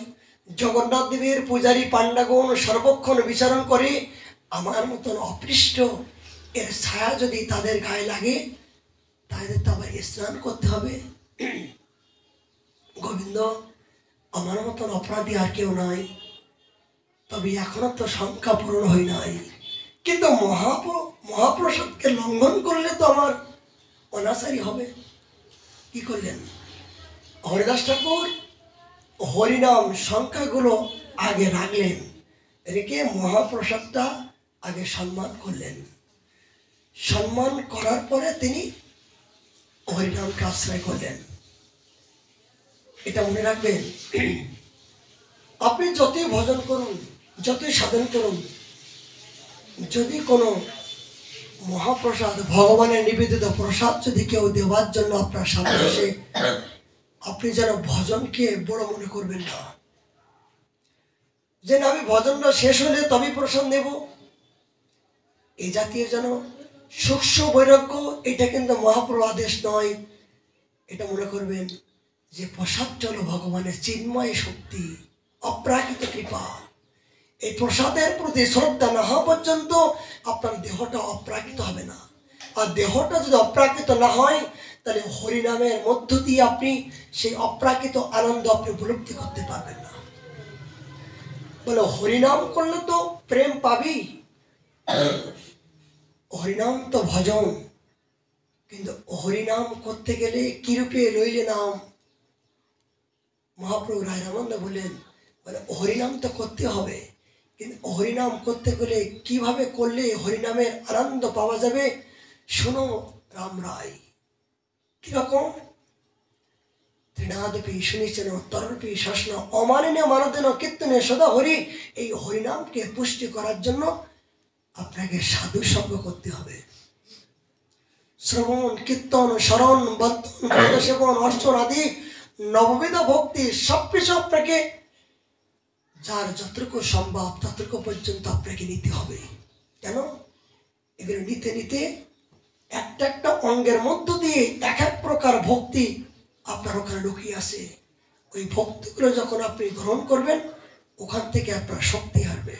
জগন্নাথ দেবের পূজারী পাণ্ডাগণ সর্বক্ষণ বিচারণ করে, আমার মতন অপৃষ্ট এর ছায়া যদি তাদের গায়ে লাগে, তাদের তো আবার স্নান করতে হবে। গোবিন্দ, আমার মতন অপরাধী আর কেউ নাই, তবে এখনো তো সংখ্যা পূরণ হয় নাই। কিন্তু মহাপ্রসাদকে লঙ্ঘন করলে তো আমার অনাচারী হবে। কি করলেন? হরিদাস ঠাকুর হরিনাম সংখ্যাগুলো আগে রাখলেন, রেখে মহাপ্রসাদটা আগে সম্মান করলেন। সম্মান করার পরে তিনি হরিনামকে আশ্রয় করলেন। এটা মনে রাখবেন, আপনি যতই ভজন করুন, যতই সাধন করুন, যদি কোনো মহাপ্রসাদ, ভগবানের নিবেদিত প্রসাদ যদি কেউ দেওয়ার জন্য আপনার সামনে আসে, আপনি যেন ভজনকে বড় মনে করবেন না, যে আমি ভজনটা শেষ হলে তবেই প্রসাদ নেব। এই জাতীয় যেন সূক্ষ্ম বৈরাগ্য, এটা কিন্তু মহাপ্রভু আদেশ নয়। এটা মনে করবেন যে প্রসাদ হলো ভগবানের চিন্ময় শক্তি, অপ্রাকৃত কৃপা। এই প্রসাদের প্রতি শ্রদ্ধা না হওয়া পর্যন্ত আপনার দেহটা অপ্রাকৃত হবে না। আর দেহটা যদি অপ্রাকৃত না হয়, তাহলে হরিনামের মধ্য দিয়ে আপনি সেই অপ্রাকৃত আনন্দ আপনি উপলব্ধি করতে পারবেন না। বলে হরিনাম করলে তো প্রেম পাবি, হরিনাম তো ভজন, কিন্তু হরিনাম করতে গেলে কিরূপে লইলে নাম। মহাপ্রভু রায় রামানন্দ বললেন, বলে হরিনাম তো করতে হবে, কিন্তু হরিনাম করতে গেলে কিভাবে করলে হরিনামের আনন্দ পাওয়া যাবে। শোনো রাম রায়, কিরকম? ত্রিনাদপি শুনিছেন তরপি শাসন অমানিনে মানদেন কীর্তনে সদা হরি। এই হরিনামকে পুষ্টি করার জন্য আপনাকে সাধু সঙ্গ করতে হবে। শ্রবণ, কীর্তন, স্মরণ, বন্ধন, সেবন, অর্চন আদি নববিধ ভক্তি সবকিছু আপনাকে, যার যতটুকু সম্ভব ততটুকু পর্যন্ত আপনাকে নিতে হবে। কেন? এগুলো নিতে নিতে একটা একটা অঙ্গের মধ্য দিয়ে এক এক প্রকার ভক্তি আপনার ওখানে লুকিয়ে আছে। ওই ভক্তিগুলো যখন আপনি গ্রহণ করবেন, ওখান থেকে আপনার শক্তি আসবে।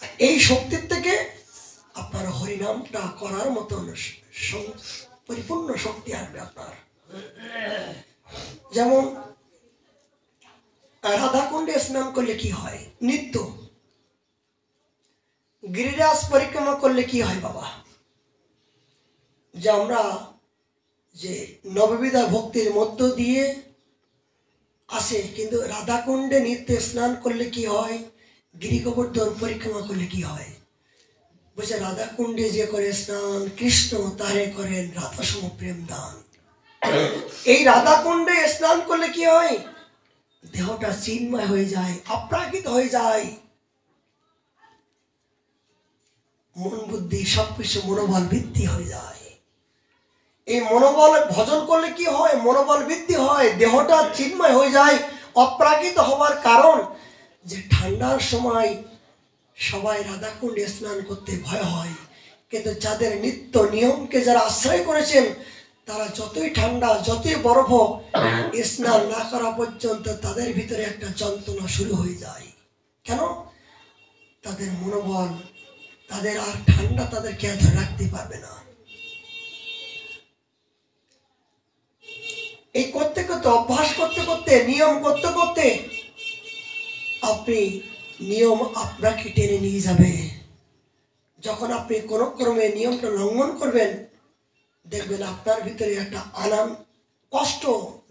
আর এই শক্তির থেকে আপনার হরিনামটা করার মতন পরিপূর্ণ শক্তি আসবে আপনার। যেমন রাধাকুণ্ডে স্নান করলে কি হয়? নিত্য। গিরিরাজ পরিক্রমা করলে কি হয় বাবা? যে আমরা যে নববিধা ভক্তির মধ্য দিয়ে আসে, কিন্তু রাধাকুণ্ডে নিত্য স্নান করলে কি হয়? গিরি গোবর্ধন পরিক্রমা করলে কি হয়? বলছে রাধাকুণ্ডে যে করে স্নান, কৃষ্ণ তারে করেন রাধা সম প্রেম দান। এই রাধাকুণ্ডে স্নান করলে কি হয়? দেহটা চিন্ময় হয়ে যায়, অপ্রাকৃত হয়ে যায়, মন বুদ্ধি সবকিছু মনোবল বৃদ্ধি হয়ে যায়। এই মনোবল ভজন করলে কি হয়? মনোবল বৃদ্ধি হয়, দেহটা চিন্ময় হয়ে যায়। অপ্রাকৃত হওয়ার কারণ যে ঠান্ডার সময় সবাই রাধাকুণ্ডে স্নান করতে ভয় হয়, কিন্তু যাদের নিত্য নিয়মকে যারা আশ্রয় করেছেন, তারা যতই ঠান্ডা, যতই বরফ, স্নান না করা পর্যন্ত তাদের ভিতরে একটা যন্ত্রণা শুরু হয়ে যায়। কেন? তাদের মনোবল, তাদের আর ঠান্ডা তাদেরকে ধরে রাখতে পারবে না। এই করতে করতে, অভ্যাস করতে করতে, নিয়ম করতে করতে আপনি নিয়ম আপনাকে টেনে নিয়ে যাবে। যখন আপনি কোনো ক্রমে নিয়মটা লঙ্ঘন করবেন, দেখবেন আপনার ভিতরে একটা আনন্দ, কষ্ট,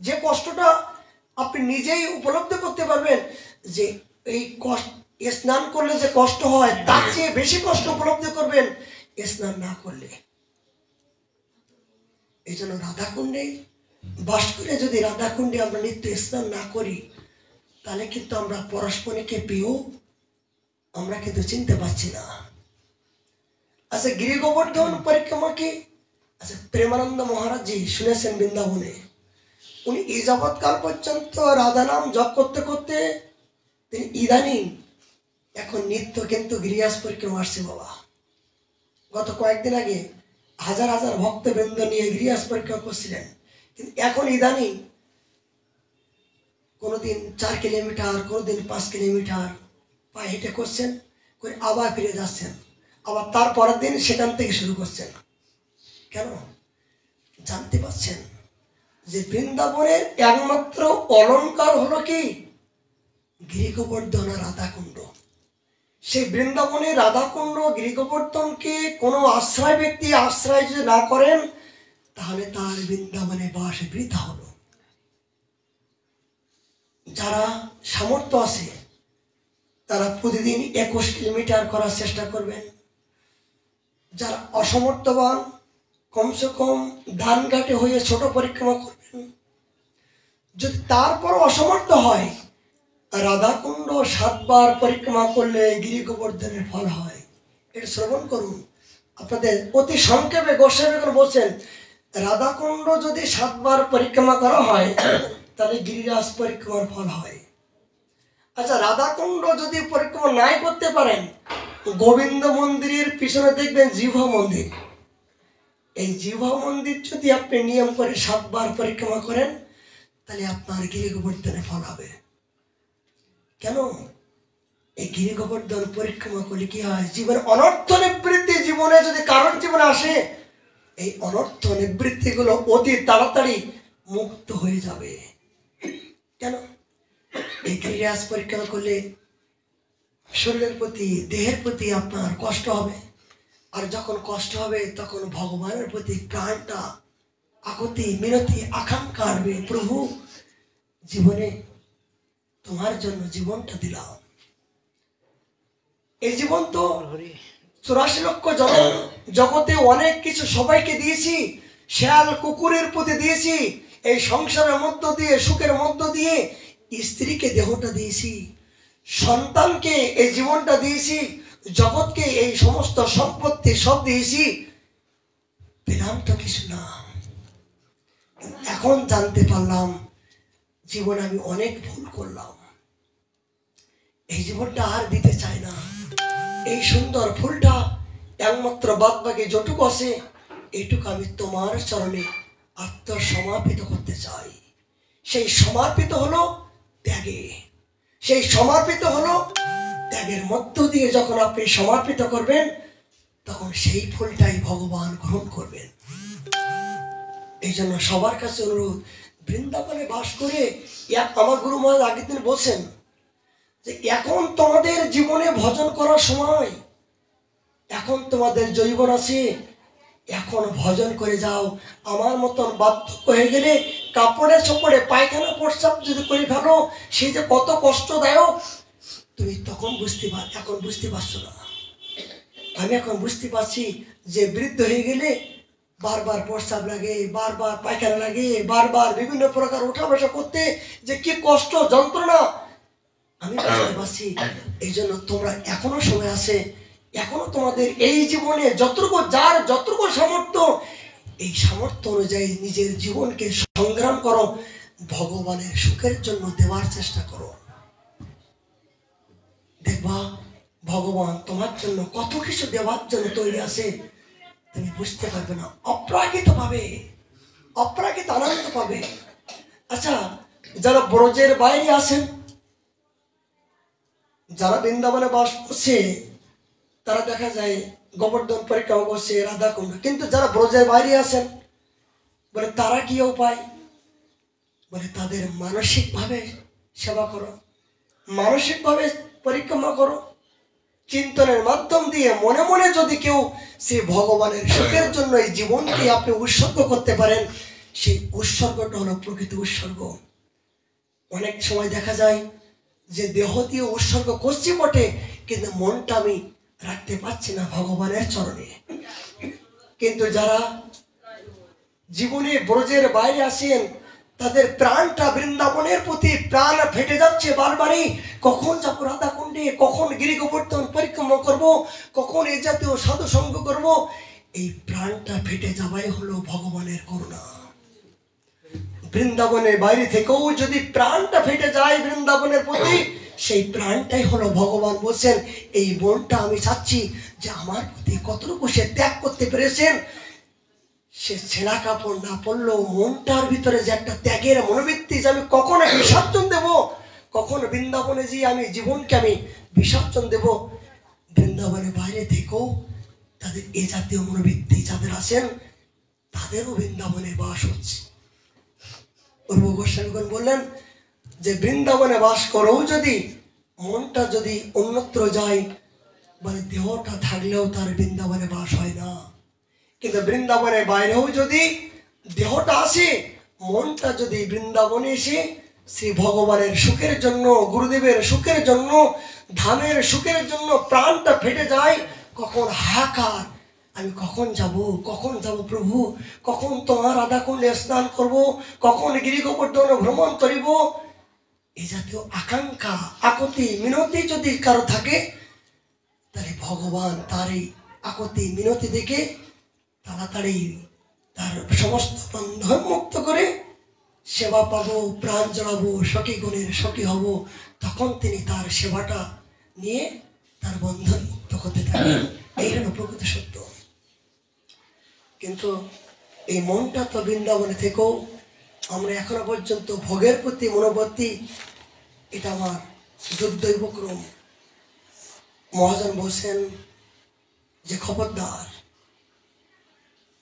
যে কষ্টটা আপনি নিজেই উপলব্ধি করতে পারবেন, যে এই কষ্ট স্নান করলে যে কষ্ট হয়, তার চেয়ে বেশি কষ্ট উপলব্ধি করবেন স্নান না করলে। এই জন্য রাধাকুণ্ডে বাস করে যদি রাধাকুণ্ডে আমরা নিত্য স্নান না করি, তাহলে কিন্তু আমরা পরস্পরকে পেয়েও আমরা কিন্তু চিনতে পারছি না। আচ্ছা, গিরি গোবর্ধন পরিক্রমা কি? আচ্ছা, প্রেমানন্দ মহারাজজি শুনেছেন বৃন্দাবনে, উনি এই যাবৎকাল পর্যন্ত রাধা নাম জপ করতে করতে তিনি ইদানিং এখন নিত্য কিন্তু গিরিরাজ পরিক্রমা আসছে বাবা। গত কয়েকদিন আগে হাজার হাজার ভক্তবৃন্দ নিয়ে গিরিরাজ পরিক্রমা করছিলেন, কিন্তু এখন ইদানিং কোনোদিন 4 কিলোমিটার, কোনোদিন 5 কিলোমিটার পায়ে হেঁটে করছেন, করে আবার ফিরে যাচ্ছেন, আবার তার পরের দিন সেখান থেকে শুরু করছেন। কেন? জানতে পারছেন যে বৃন্দাবনের একমাত্র অলঙ্কার হলো কি? গিরি গোবর্ধন আর রাধাকুণ্ড। সেই বৃন্দাবনের রাধাকুণ্ড, গিরি গোবর্ধনকে কোনো আশ্রয় ব্যক্তি আশ্রয় যদি না করেন, তাহলে তার বৃন্দাবনে বাস বৃথা হলো। যারা সামর্থ্য আছে তারা প্রতিদিন 21 কিলোমিটার করার চেষ্টা করবেন। যারা অসমর্থবান কমসে কম ধান ঘাটে হয়ে ছোট পরিক্রমা করবেন, যদি তারপর অসমর্থ হয় রাধাকুণ্ড 7 বার পরিক্রমা করলে গিরি গোবর্ধনের ফল হয়। এটা শ্রবণ করুন। আপনাদের অতি সংক্ষেপে গোস্বামী বলছেন রাধাকুণ্ড যদি 7 বার পরিক্রমা করা হয় তাহলে গিরিরাজ পরিক্রমার ফল হয়। আচ্ছা, রাধাকুণ্ড যদি পরিক্রমা নাই করতে পারেন, গোবিন্দ মন্দিরের পিছনে দেখবেন জিহ্বা মন্দির। এই জিহ্বা মন্দির যদি আপনি নিয়ম করে 7 বার পরিক্রমা করেন তাহলে আপনার গিরি গোবর্ধনে ফল হবে। কেন? এই গিরি গোবর্ধন পরিক্রমা করলে কি হয়? জীবনে অনর্থ নিবৃত্তি জীবনে যদি কারোর জীবনে আসে, এই অনর্থ নিবৃত্তিগুলো অতি তাড়াতাড়ি মুক্ত হয়ে যাবে। কেন? এই গিরিরাজ পরিক্রমা করলে শরীরের প্রতি দেহের প্রতি আপনার কষ্ট হবে, আর যখন কষ্ট হবে তখন ভগবানের প্রতি প্রাণটা আকুতি মিনতি আকাঙ্ক্ষা আসবে, প্রভু জীবনে তোমার জন্য জীবনটা দিলাম। এই জীবন তো 84 লক্ষ জগতে অনেক কিছু সবাইকে দিয়েছি, শেয়াল কুকুরের প্রতি দিয়েছি, এই সংসারের মধ্য দিয়ে সুখের মধ্য দিয়ে স্ত্রীকে দেহটা দিয়েছি, সন্তানকে এই জীবনটা দিয়েছি, জগৎকে এই সমস্ত সম্পত্তি সব দিয়েছি, পেলাম তো কিছু না। এখন জানতে পারলাম জীবনে আমি অনেক ভুল করলাম, এই জীবনটা আর দিতে চাই না। এই সুন্দর ফুলটা একমাত্র বাদবাকি যটুকু আছে এইটুকু আমি তোমার চরণে আত্মসমর্পিত করতে চাই। সেই সমর্পিত হলো ত্যাগে, সেই সমর্পিত হলো ত্যাগের মধ্য দিয়ে যখন আপনি সমর্পিত করবেন তখন সেই ফুলটাই ভগবান গ্রহণ করবেন। এই জন্য সবার কাছে অনুরোধ, বৃন্দাবনে বাস করে আমার গুরু মহারাজ আগের দিন বলছেন যে এখন তোমাদের জীবনে ভজন করার সময়, এখন তোমাদের যৌবন আছে, এখন ভজন করে যাও। আমার মতন বার্ধক্য হয়ে গেলে কাপড়ে চোপড়ে পায়খানা প্রস্রাব যদি করে ফেলো, সে যে কত কষ্টদায়ক তুমি তখন এখন বুঝতে পারছো না। আমি এখন বুঝতে পারছি যে বৃদ্ধ হয়ে গেলে বারবার প্রস্রাব লাগে, বারবার পায়খানা লাগে, বারবার বিভিন্ন প্রকার উঠা বসা করতে যে কি কষ্ট যন্ত্রণা আমি বুঝতে পারছি। এই জন্য তোমরা এখনো সময় আছে, এখনো তোমাদের এই জীবনে যতটুকু সামর্থ্য, এই সামর্থ্য অনুযায়ী নিজের জীবনকে সংগ্রাম করো, ভগবানের সুখের জন্য দেওয়ার চেষ্টা করো। দেখবা ভগবান তোমার জন্য কত কিছু দেওয়ার জন্য তৈরি আছে, তুমি বুঝতে পারবে না। অপ্রাকৃত আনন্দ পাবে। আচ্ছা, যারা ব্রজের বাইরে আছেন, যারা বৃন্দাবনে বাস করছে, তারা দেখা যায় গোবর্ধন পরিক্রমা করছে, রাধাকুণ্ড। কিন্তু যারা ব্রজের বাইরে আছেন, বলে তারা কি উপায়? বলে তাদের মানসিকভাবে সেবা করো, মানসিকভাবে পরিক্রমা করো, চিন্তনের মাধ্যম দিয়ে মনে মনে যদি কেউ সেই ভগবানের সুখের জন্য এই জীবনকে আপনি উৎসর্গ করতে পারেন, সেই উৎসর্গটা হলো প্রকৃত উৎসর্গ। অনেক সময় দেখা যায় যে দেহ দিয়ে উৎসর্গ করছি বটে, কিন্তু মনটা আমি রাখতে পারছি না ভগবানের চরণে। কিন্তু যারা জীবনে ব্রজের বাইরে আসেন, তাদের প্রাণটা বৃন্দাবনের প্রতি প্রাণ ফেটে যাচ্ছে বারবারই। কখন যাবো রাধাকুণ্ডে, কখন গিরি গোবর্ধন পরিক্রমা করব, কখন এই জাতীয় সাধু সঙ্গ করব, এই প্রাণটা ফেটে যাওয়াই হলো ভগবানের করুণা। বৃন্দাবনের বাইরে থেকেও যদি প্রাণটা ফেটে যায় বৃন্দাবনের প্রতি, সেই প্রাণটাই হলো ভগবান বলছেন এই মনটা আমি চাচ্ছি যে আমার প্রতি কতটুকু সে ত্যাগ করতে পেরেছেন। সে ছেঁড়া কাপড় না পরলেও মনটার ভিতরে যে একটা ত্যাগের মনোবৃত্তি, যে আমি কখনো বিসর্জন দেব, কখন বৃন্দাবনে যে আমি জীবনকে আমি বিসর্জন দেব, বৃন্দাবনের বাইরে থেকেও তাদের এ জাতীয় মনোবৃত্তি যাদের আছেন, তাদেরও বৃন্দাবনে বাস হচ্ছে। পূর্ব গোস্বামীগণ বললেন যে বৃন্দাবনে বাস করেও যদি মনটা যদি অন্যত্র যায়, মানে দেহটা থাকলেও তার বৃন্দাবনে বাস হয় না। কিন্তু বৃন্দাবনের বাইরেও যদি দেহটা আসে, মনটা যদি বৃন্দাবনে এসে শ্রী ভগবানের সুখের জন্য, গুরুদেবের সুখের জন্য, ধামের সুখের জন্য প্রাণটা ফেটে যায়, কখন হাহাকার আমি কখন যাব প্রভু, কখন তোমার রাধা কুণ্ডে স্নান করব, কখন গিরি গোবর্ধন ভ্রমণ করিব। এই জাতীয় আকাঙ্ক্ষা, আকুতি, মিনতি যদি কারো থাকে, তাহলে ভগবান তার এই আকুতি মিনতি দেখে তাড়াতাড়ি তার সমস্ত বন্ধন মুক্ত করে সেবা পাবো, প্রাণ জড়াবো, সখী গুণের সখী হব। তখন তিনি তার সেবাটা নিয়ে তার বন্ধন মুক্ত করতে থাকেন। এই হলো প্রকৃত সত্য। কিন্তু এই মনটা তো বৃন্দাবনে থেকেও আমরা এখনো পর্যন্ত ভোগের প্রতি মনোবর্তী। এটা আমার দুর্দৈবক্রম। মহাজন বলছেন যে খবরদার,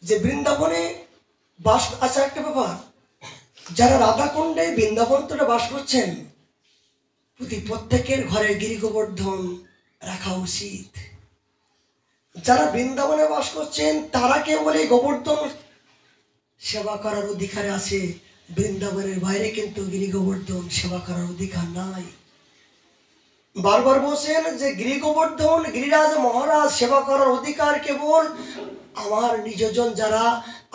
যে বৃন্দাবনে বাস, আচ্ছা একটা ব্যাপার, যারা রাধাকুণ্ডে বৃন্দাবন তোরা বাস করছেন, প্রত্যেকের ঘরে গিরি গোবর্ধন রাখা উচিত। যারা বৃন্দাবনে বাস করছেন তারা কেবল এই গোবর্ধন সেবা করার অধিকারে আছে। বৃন্দাবনের বাইরে কিন্তু গিরি গোবর্ধন সেবা করার অধিকার নাই। বারবার বলছেন যে গিরি গোবর্ধন, গিরিরাজ মহারাজ সেবা করার অধিকার কেবল আমার নিজজন, যারা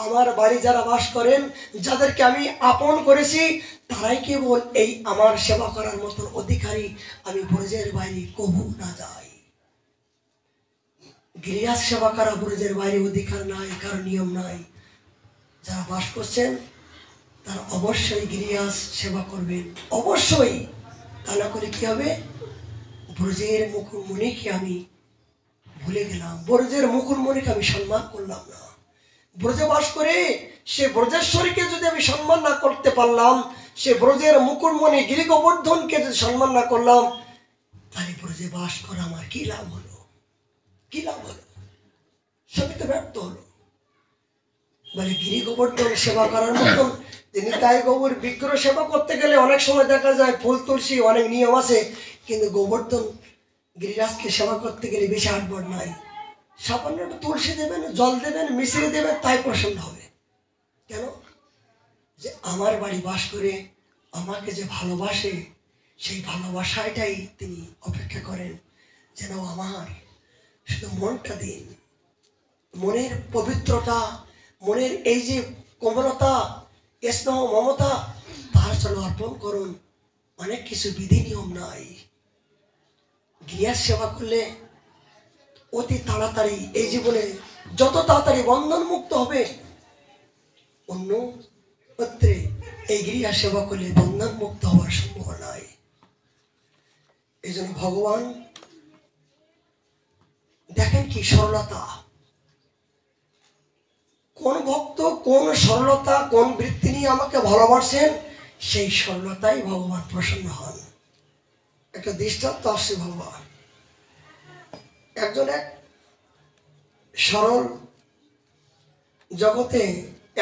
আমার বাড়ি যারা বাস করেন, যাদেরকে আমি আপন করেছি, তারাই কেবল এই আমার সেবা করার মতন অধিকারী। আমি ব্রজের বাইরে কবু না যাই। গিরিরাজ সেবা করা ব্রজের বাইরে অধিকার নাই, কারো নিয়ম নাই। যারা বাস করছেন তারা অবশ্যই গিরিরাজ সেবা করবেন, অবশ্যই। তা না করে কি হবে? ব্রজের মুকুটমণিকে আমি ভুলে গেলাম, ব্রজের মুকুটমণিকে আমি সম্মান করলাম না। ব্রজে বাস করে সে ব্রজেশ্বরীকে যদি আমি সম্মান না করতে পারলাম, সে ব্রজের মুকুটমণি গিরি গোবর্ধনকে যদি সম্মান না করলাম, তাহলে ব্রজে বাস করা আমার কি লাভ হলো? কি লাভ হলো? সবই তো ব্যর্থ হলো। বলে গিরি গোবর্ধন সেবা করার মতন, তিনি তাই গৌর বিগ্রহ সেবা করতে গেলে অনেক সময় দেখা যায় ফুল তুলসী অনেক নিয়ম আছে, কিন্তু গোবর্ধন গিরিরাজকে সেবা করতে গেলে বেশি আটবড় নাই। সামান্য একটু তুলসী দেবেন, জল দেবেন, মিশিয়ে দেবেন, তাই প্রসন্ন হবে। কেন? যে আমার বাড়ি বাস করে আমাকে যে ভালোবাসে, সেই ভালোবাসাটাই তিনি অপেক্ষা করেন যেন আমার শুধু মনটা দিন। মনের পবিত্রতা, মনের এই যে কোমলতা, স্নেহ, মমতা, তার জন্য অর্পণ করুন। অনেক কিছু বিধি নিয়ম নাই। গিরিরাজ সেবা করলে অতি তাড়াতাড়ি এই জীবনে যত তাড়াতাড়ি বন্ধন মুক্ত হবে, অন্য ক্ষেত্রে এই গিরিরাজ সেবা করলে বন্ধন মুক্ত হওয়ার সম্ভাবনা নাই। এই জন্য ভগবান দেখেন কি সরলতা, কোন ভক্ত কোন সরলতা, কোন বৃত্তি নিয়ে আমাকে ভালোবাসেন, সেই সরলতাই ভগবান প্রসন্ন হন। একটা দৃষ্টান্ত আসছে। ভগবান একজন এক সরল জগতে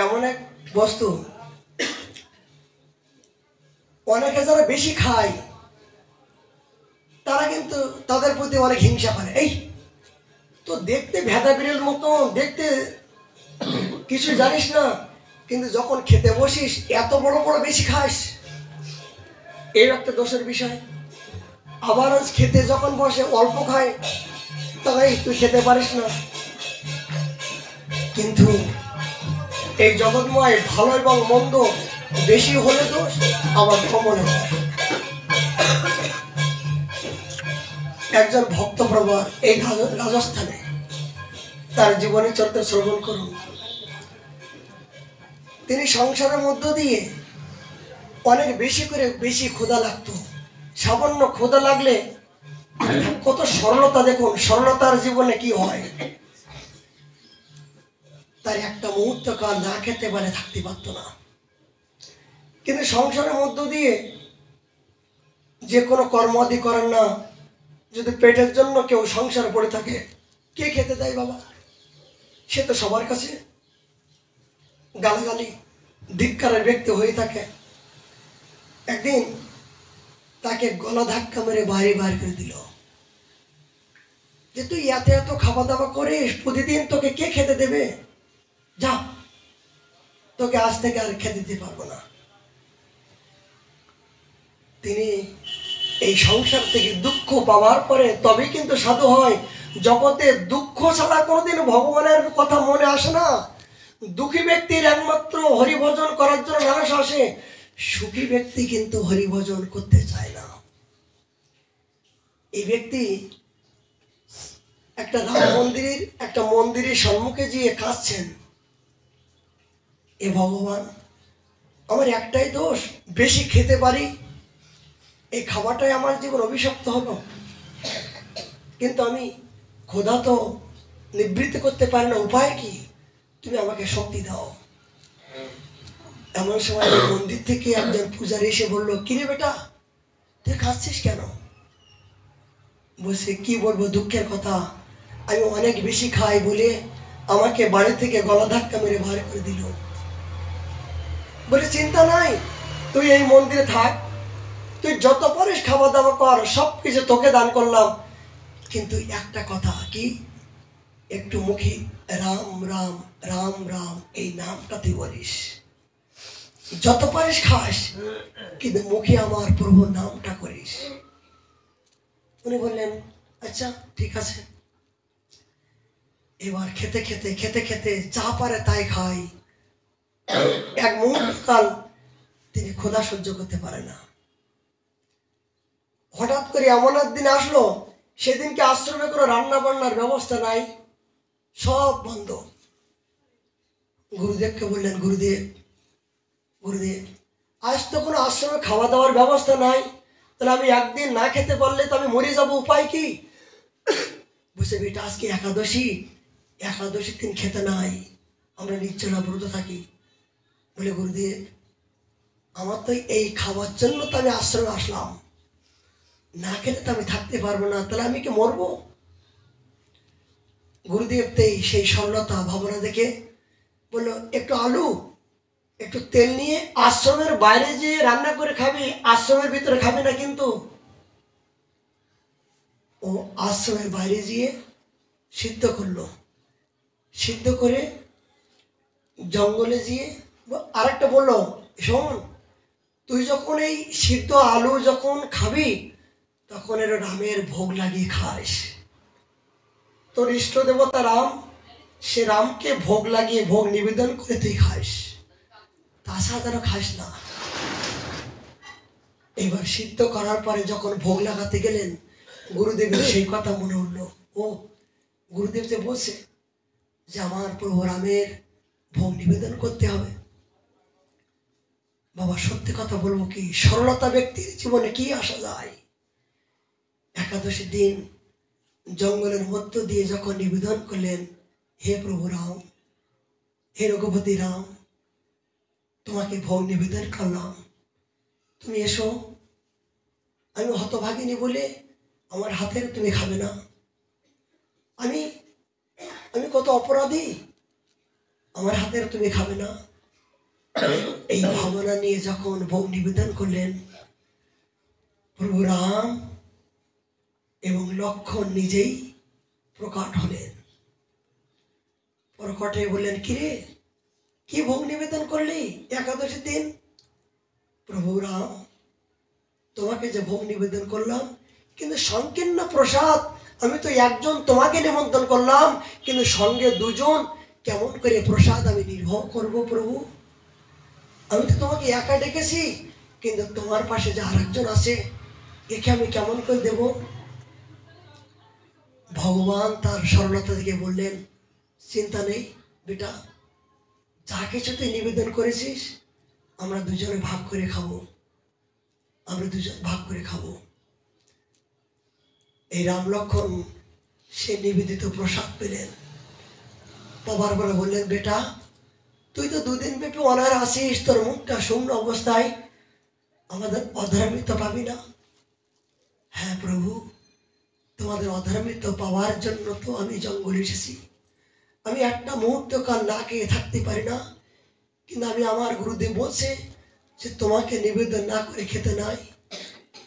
এমন এক বস্তু, অনেকে যারা বেশি খায় তারা কিন্তু তাদের প্রতি অনেক হিংসা করে। এই তো দেখতে ভেদা বিড়েল মতো, দেখতে কিছু জানিস না, কিন্তু যখন খেতে বসিস এত বড় বড় বেশি খাস, এই একটা দোষের বিষয়। আবার আজ খেতে যখন বসে অল্প খায়, তাই তুই খেতে পারিস না। কিন্তু এই জগৎময় ভালো এবং মন্দ বেশি হলে দোষ, আবার কম হলে দোষ। একজন ভক্তপ্রবর এই রাজস্থানে, তার জীবনী চরিত্র শ্রবণ করুন। তিনি সংসারের মধ্য দিয়ে অনেক বেশি করে বেশি ক্ষুধা লাগতো। সামান্য ক্ষুধা লাগলে কত সরলতা, দেখুন সরলতার জীবনে কি হয়। তার একটা মুহূর্ত কাল না খেতে পারে থাকতে পারত না। কিন্তু সংসারের মধ্য দিয়ে যে কোনো কর্মাদি করেন না, যদি পেটের জন্য কেউ সংসার পড়ে থাকে, কে খেতে দেয় বাবা? সে তো সবার কাছে গালাগালি, ধিক্কারের ব্যক্তি হয়ে থাকে। একদিন তাকে গলা ধাক্কা মেরে বাইরে বাইর করে দিল যে তুই এত এত খাওয়া দাওয়া করিস, প্রতিদিন তোকে কে খেতে দেবে? যা, তোকে আজ থেকে আর খেতে দিতে পারবো না। তিনি এই সংসার থেকে দুঃখ পাওয়ার পরে তবেই কিন্তু সাধু হয়। জগতে দুঃখ ছাড়া কোনোদিন ভগবানের কথা মনে আসে না। দুঃখী ব্যক্তির একমাত্র হরিভজন করার জন্য মানুষ আসে, সুখী ব্যক্তি কিন্তু হরিভজন করতে চায় না। এই ব্যক্তি একটা রাম মন্দিরের সম্মুখে গিয়ে কাঁদছেন, এ ভগবান, আমার একটাই দোষ, বেশি খেতে পারি, এই খাবারটাই আমার জীবন অভিশপ্ত হলো, কিন্তু আমি ক্ষুধা তো নিবৃত্তি করতে পারি না, উপায় কি? তুমি আমাকে শক্তি দাও। এমন সময় মন্দির থেকে একজন পূজারী এসে বলল, কিরে বেটা, তুই খাচ্ছিস কেন? বলছে, কি বলবো, দুঃখের কথা, আমি অনেক বেশি খাই বলে আমাকে বাড়ি থেকে গলা ধাক্কা মেরে বার করে দিল। বলে, চিন্তা নাই, তুই এই মন্দিরে থাক, তুই যত পারিস খাওয়া দাওয়া কর, সব কিছু তোকে দান করলাম, কিন্তু একটা কথা, কি? একটু মুখে রাম রাম রাম রাম এই নামটা তুই বলিস, যত পারিস খাস, কিন্তু মুখে আমার প্রভু নামটা করিস। উনি বললেন, আচ্ছা ঠিক আছে। এবার খেতে খেতে খেতে খেতে যা পারে তাই খাই। এক মুহূর্তকাল তিনি ক্ষুধা সহ্য করতে পারে না। হঠাৎ করে এমন একদিন আসলো, সেদিনকে আশ্রমে কোনো রান্না বান্নার ব্যবস্থা নাই, সব বন্ধ। গুরুদেবকে বললেন, গুরুদেব গুরুদেব, আজ তো কোনো আশ্রমে খাওয়া দাওয়ার ব্যবস্থা নাই, তাহলে আমি একদিন না খেতে পারলে তো আমি মরে যাবো, উপায় কি? বুঝে, বেটা, আজকে একাদশীর দিন খেতে নাই, আমরা নির্জনা ব্রত থাকি। বলে, গুরুদেব, আমার তো এই খাওয়ার জন্য তো আমি আশ্রমে আসলাম, না খেলে তো আমি থাকতে পারবো না, তাহলে আমি কি মরবো? গুরুদেব সেই সরলতা ভাবনা দেখে বললো, একটু আলু একটু তেল নিয়ে আশ্রমের বাইরে যেয়ে রান্না করে খাবি, আশ্রমের ভিতরে খাবি না কিন্তু। ও আশ্রমের বাইরে গিয়ে সিদ্ধ করলো, সিদ্ধ করে জঙ্গলে গিয়ে আরেকটা বললো, শোন, তুই যখন এই সিদ্ধ আলু যখন খাবি, তখন এর রামের ভোগ লাগিয়ে খাস। তোর ইষ্ট দেবতা রাম, সে রামকে ভোগ লাগিয়ে ভোগ নিবেদন করে তুই খাস, তাছাড়া যেন খাস না। এবার সিদ্ধ করার পরে যখন ভোগ লাগাতে গেলেন, গুরুদেবের সেই কথা মনে হলো। ও গুরুদেব যে বলছে যে আমার প্রভু রামের ভোগ নিবেদন করতে হবে, বাবা সত্যি কথা বলবো কি, সরলতা ব্যক্তির জীবনে কি আসা যায়। একাদশী দিন জঙ্গলের মধ্য দিয়ে যখন নিবেদন করলেন, হে প্রভু রাম, হে রঘুপতি রাম, তোমাকে ভোগ নিবেদন করলাম, তুমি এসো। আমি হতভাগিনী বলে আমার হাতের তুমি খাবে না, আমি আমি কত অপরাধী, আমার হাতের তুমি খাবে না। এই ভাবনা নিয়ে যখন ভোগ নিবেদন করলেন, প্রভু রাম এবং লক্ষ্মণ নিজেই প্রকট হলেন। প্রকট হয়ে বললেন, কিরে, কি ভোগ নিবেদন করলি একাদশীর দিন? প্রভু রাম, তোমাকে যে ভোগ নিবেদন করলাম, কিন্তু সংকীর্ণ প্রসাদ, আমি তো একজন তোমাকে নিমন্ত্রণ করলাম, কিন্তু সঙ্গে দুজন, কেমন করে প্রসাদ আমি নির্ভর করব প্রভু? আমি তো তোমাকে একা ডেকেছি, কিন্তু তোমার পাশে যে আরেকজন আছে, একে আমি কেমন করে দেব? ভগবান তার সরলতা থেকে বললেন, চিন্তা নেই বেটা, যা কিছু তুই নিবেদন করেছিস, আমরা দুজনে ভাগ করে খাবো, আমরা দুজন ভাগ করে খাবো। এই রাম লক্ষ্মণ সে নিবেদিত প্রসাদ পেলেন। বাবার বলে বললেন, বেটা, তুই তো দুদিন ব্যাপী অনার আসিস, তোর মুখটা শূন্য অবস্থায়, আমাদের অধর্মিত পাবি না? হ্যাঁ প্রভু, তোমাদের অধর্মিত পাওয়ার জন্য তো আমি জঙ্গলে এসেছি, আমি একটা মুহূর্ত কাল না খেয়ে থাকতে পারি না, কিন্তু আমি আমার গুরুদেব বলছে যে তোমাকে নিবেদন না করে খেতে নাই,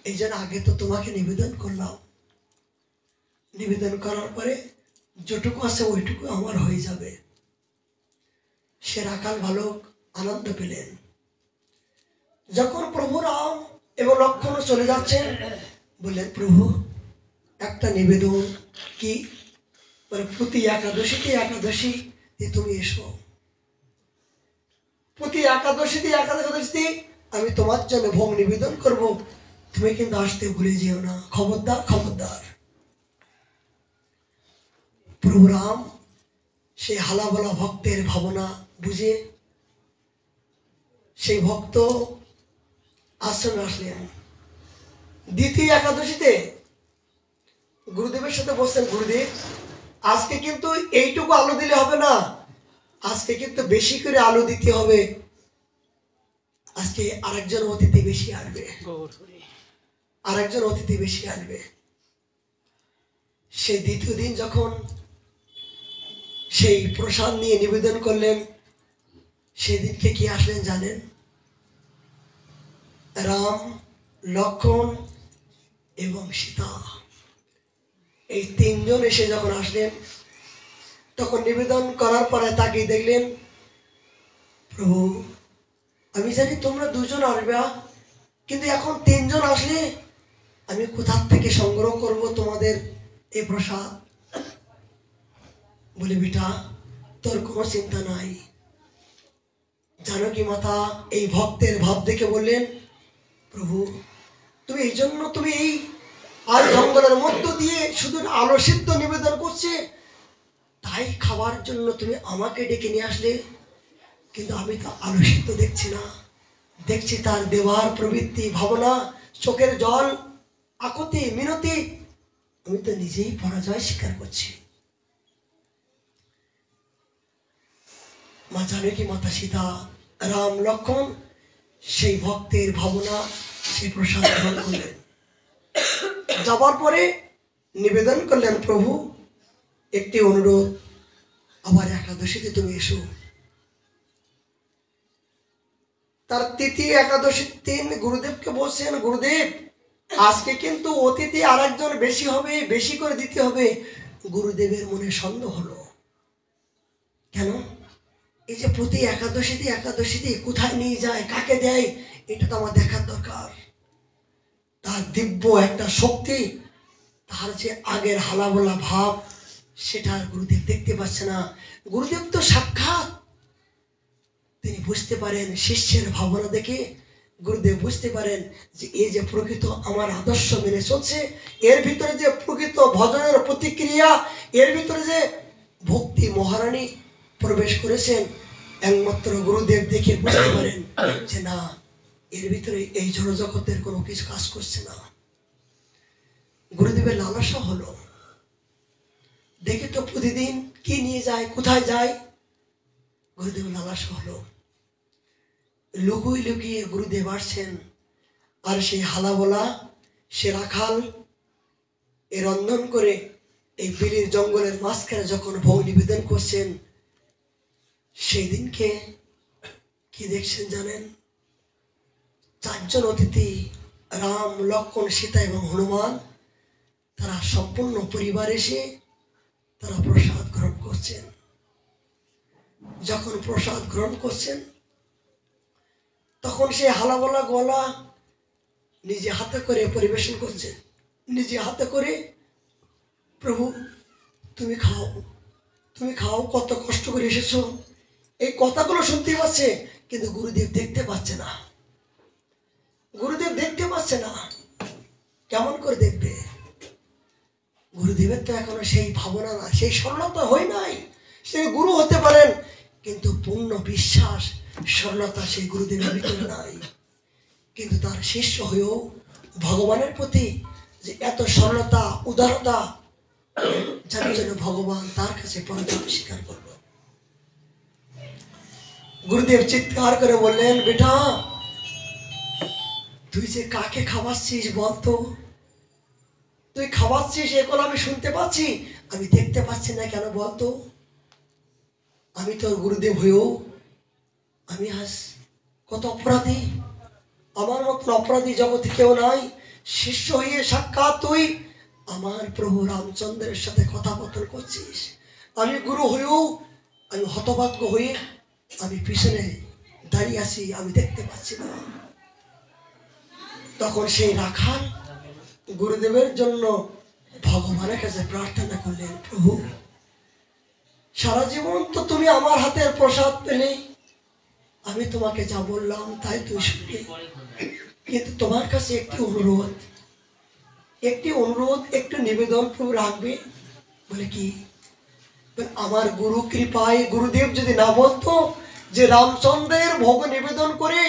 এই জন্য আগে তো তোমাকে নিবেদন করলাম, নিবেদন করার পরে যেটুকু আছে ওইটুকু আমার হয়ে যাবে। সে রাখাল বালক আনন্দ পেলেন। যখন প্রভু রাম এবং লক্ষ্মণ চলে যাচ্ছেন, বললেন, প্রভু একটা নিবেদন। কি? মানে প্রতি একাদশীতে তুমি এসো, প্রতি একাদশীতে আমি তোমার জন্য ভোগ নিবেদন করব, তুমি কিন্তু আসতে ভুলে যেও না, খবরদার খবরদার। প্রভু রাম সেই হালাবলা ভক্তের ভাবনা বুঝে সেই ভক্ত আশ্রমে আসলেন। দ্বিতীয় একাদশীতে গুরুদেবের সাথে বসছেন, গুরুদেব আজকে কিন্তু এইটুকু আলো দিলে হবে না, আজকে কিন্তু বেশি করে আলো দিতে হবে, আজকে আরেকজন অতিথি বেশি আসবে। সেই দ্বিতীয় দিন যখন সেই প্রসাদ নিয়ে নিবেদন করলেন, সেদিনকে কি আসলেন জানেন? রাম, লক্ষ্মণ এবং সীতা, এই তিনজন এসে যখন আসলেন, তখন নিবেদন করার পরে তাকে দেখলেন, প্রভু আমি জানি তোমরা দুজন আসবে, কিন্তু এখন তিনজন আসলে আমি কোথা থেকে সংগ্রহ করব তোমাদের এই প্রসাদ? বলে, বেটা তোর কোনো চিন্তা নাই। জানকী মাতা এই ভক্তের ভাব দেখে বললেন, প্রভু তুমি এই জন্য তুমি এই আর জঙ্গলের মধ্য দিয়ে শুধু আলো সিদ্ধ নিবেদন করছে, তাই খাওয়ার জন্য তুমি আমাকে ডেকে নিয়ে আসলে, কিন্তু আমি তো আলো সিদ্ধ দেখছি না, দেখছি তার দেওয়ার প্রবৃত্তি, ভাবনা, চোখের জল, আকুতি, মিনতি, আমি তো নিজেই পরাজয় স্বীকার করছি। মা জানকী মাতা, সীতা, রাম, লক্ষ্মণ সেই ভক্তের ভাবনা, সেই প্রসাদ গ্রহণ করলেন। যাবার পরে নিবেদন করলেন, প্রভু একটি অনুরোধ, আবার একাদশীতে তুমি এসো। তার তৃতীয় একাদশীর দিন গুরুদেবকে বলছেন, গুরুদেব আজকে কিন্তু অতিথি আরেকজন বেশি হবে, বেশি করে দিতে হবে। গুরুদেবের মনে সন্দেহ হলো, কেন? এই যে প্রতি একাদশীতে কোথায় নিয়ে যায়, কাকে দেয়, এটা তো আমার দেখার দরকার। তার দিব্য একটা শক্তি, তার যে আগের হালাবলা ভাব, সেটা গুরুদেব দেখতে পাচ্ছে না। গুরুদেব তো সাক্ষাৎ, তিনি বুঝতে পারেন শিষ্যের ভাবনা দেখে গুরুদেব বুঝতে পারেন যে এই যে প্রকৃত আমার আদর্শ মেনে চলছে, এর ভিতরে যে প্রকৃত ভজনের প্রতিক্রিয়া, এর ভিতরে যে ভক্তি মহারানী প্রবেশ করেছেন, একমাত্র গুরুদেব দেখে বুঝতে পারেন যে না, এর ভিতরে এই জড়জগতের কোনো কিছু কাজ করছে না। গুরুদেবের লালসা হলো, দেখে তো প্রতিদিন কি নিয়ে যায়, কোথায় যায়, গুরুদেব লালসা হলো। লুকিয়ে গুরুদেব আসছেন, আর সেই হালাবলা, সে রাখাল এ রন্ধন করে এই বিলির জঙ্গলের মাঝখানে যখন ভোগ নিবেদন করছেন, সেই দিনকে কি দেখছেন জানেন? চারজন অতিথি, রাম, লক্ষ্মণ, সীতা এবং হনুমান, তারা সম্পূর্ণ পরিবার এসে তারা প্রসাদ গ্রহণ করছেন। যখন প্রসাদ গ্রহণ করছেন, তখন সে হালাবলা গলা নিজে হাতে করে পরিবেশন করছেন, নিজে হাতে করে, প্রভু তুমি খাও, তুমি খাও, কত কষ্ট করে এসেছো, এই কথাগুলো শুনতে পাচ্ছে, কিন্তু গুরুদেব দেখতে পাচ্ছে না। গুরুদেব দেখতে পাচ্ছে না, কেমন করে দেখবে? গুরুদেবের তো এখনো সেই ভাবনা না, সেই সরলতা হয় নাই। সে গুরু হতে পারেন, কিন্তু পূর্ণ বিশ্বাস, সরলতা সেই গুরুদেবের ভিতরে নাই। কিন্তু তার শিষ্য হয়েও ভগবানের প্রতি যে এত সরলতা, উদারতা, যার জন্য ভগবান তার কাছে পরাজয় স্বীকার করল। গুরুদেব চিৎকার করে বললেন, বেটা তুই যে কাকে খাওয়াচ্ছিস বলতো? তুই খাওয়াচ্ছিস এখন আমি শুনতে পাচ্ছি, আমি দেখতে পাচ্ছি না কেন বলতো? আমি তোর গুরুদেব হয়েও আমি আজ কত অপরাধী, আমার মতন অপরাধী জগতে কেউ নাই। শিষ্য হয়ে সাক্ষাৎ তুই আমার প্রভু রামচন্দ্রের সাথে কথাবার্তা করছিস, আমি গুরু হয়েও আমি হতভাগ্য হয়ে আমি পিছনে দাঁড়িয়ে আছি, আমি দেখতে পাচ্ছি না। তখন সেই রাখাল গুরুদেবের জন্য ভগবানের কাছে প্রার্থনা করলেন, প্রভু সারা জীবন তো তুমি আমার হাতের প্রসাদ পেলে, আমি তোমাকে যা বললাম তাই তুমি শুনলে। কিন্তু তোমার কাছে একটি অনুরোধ, একটু নিবেদন প্রভু রাখবে। বলে কি? আমার গুরু কৃপায় গুরুদেব যদি না বলতো যে রামচন্দ্রের ভোগ নিবেদন করে,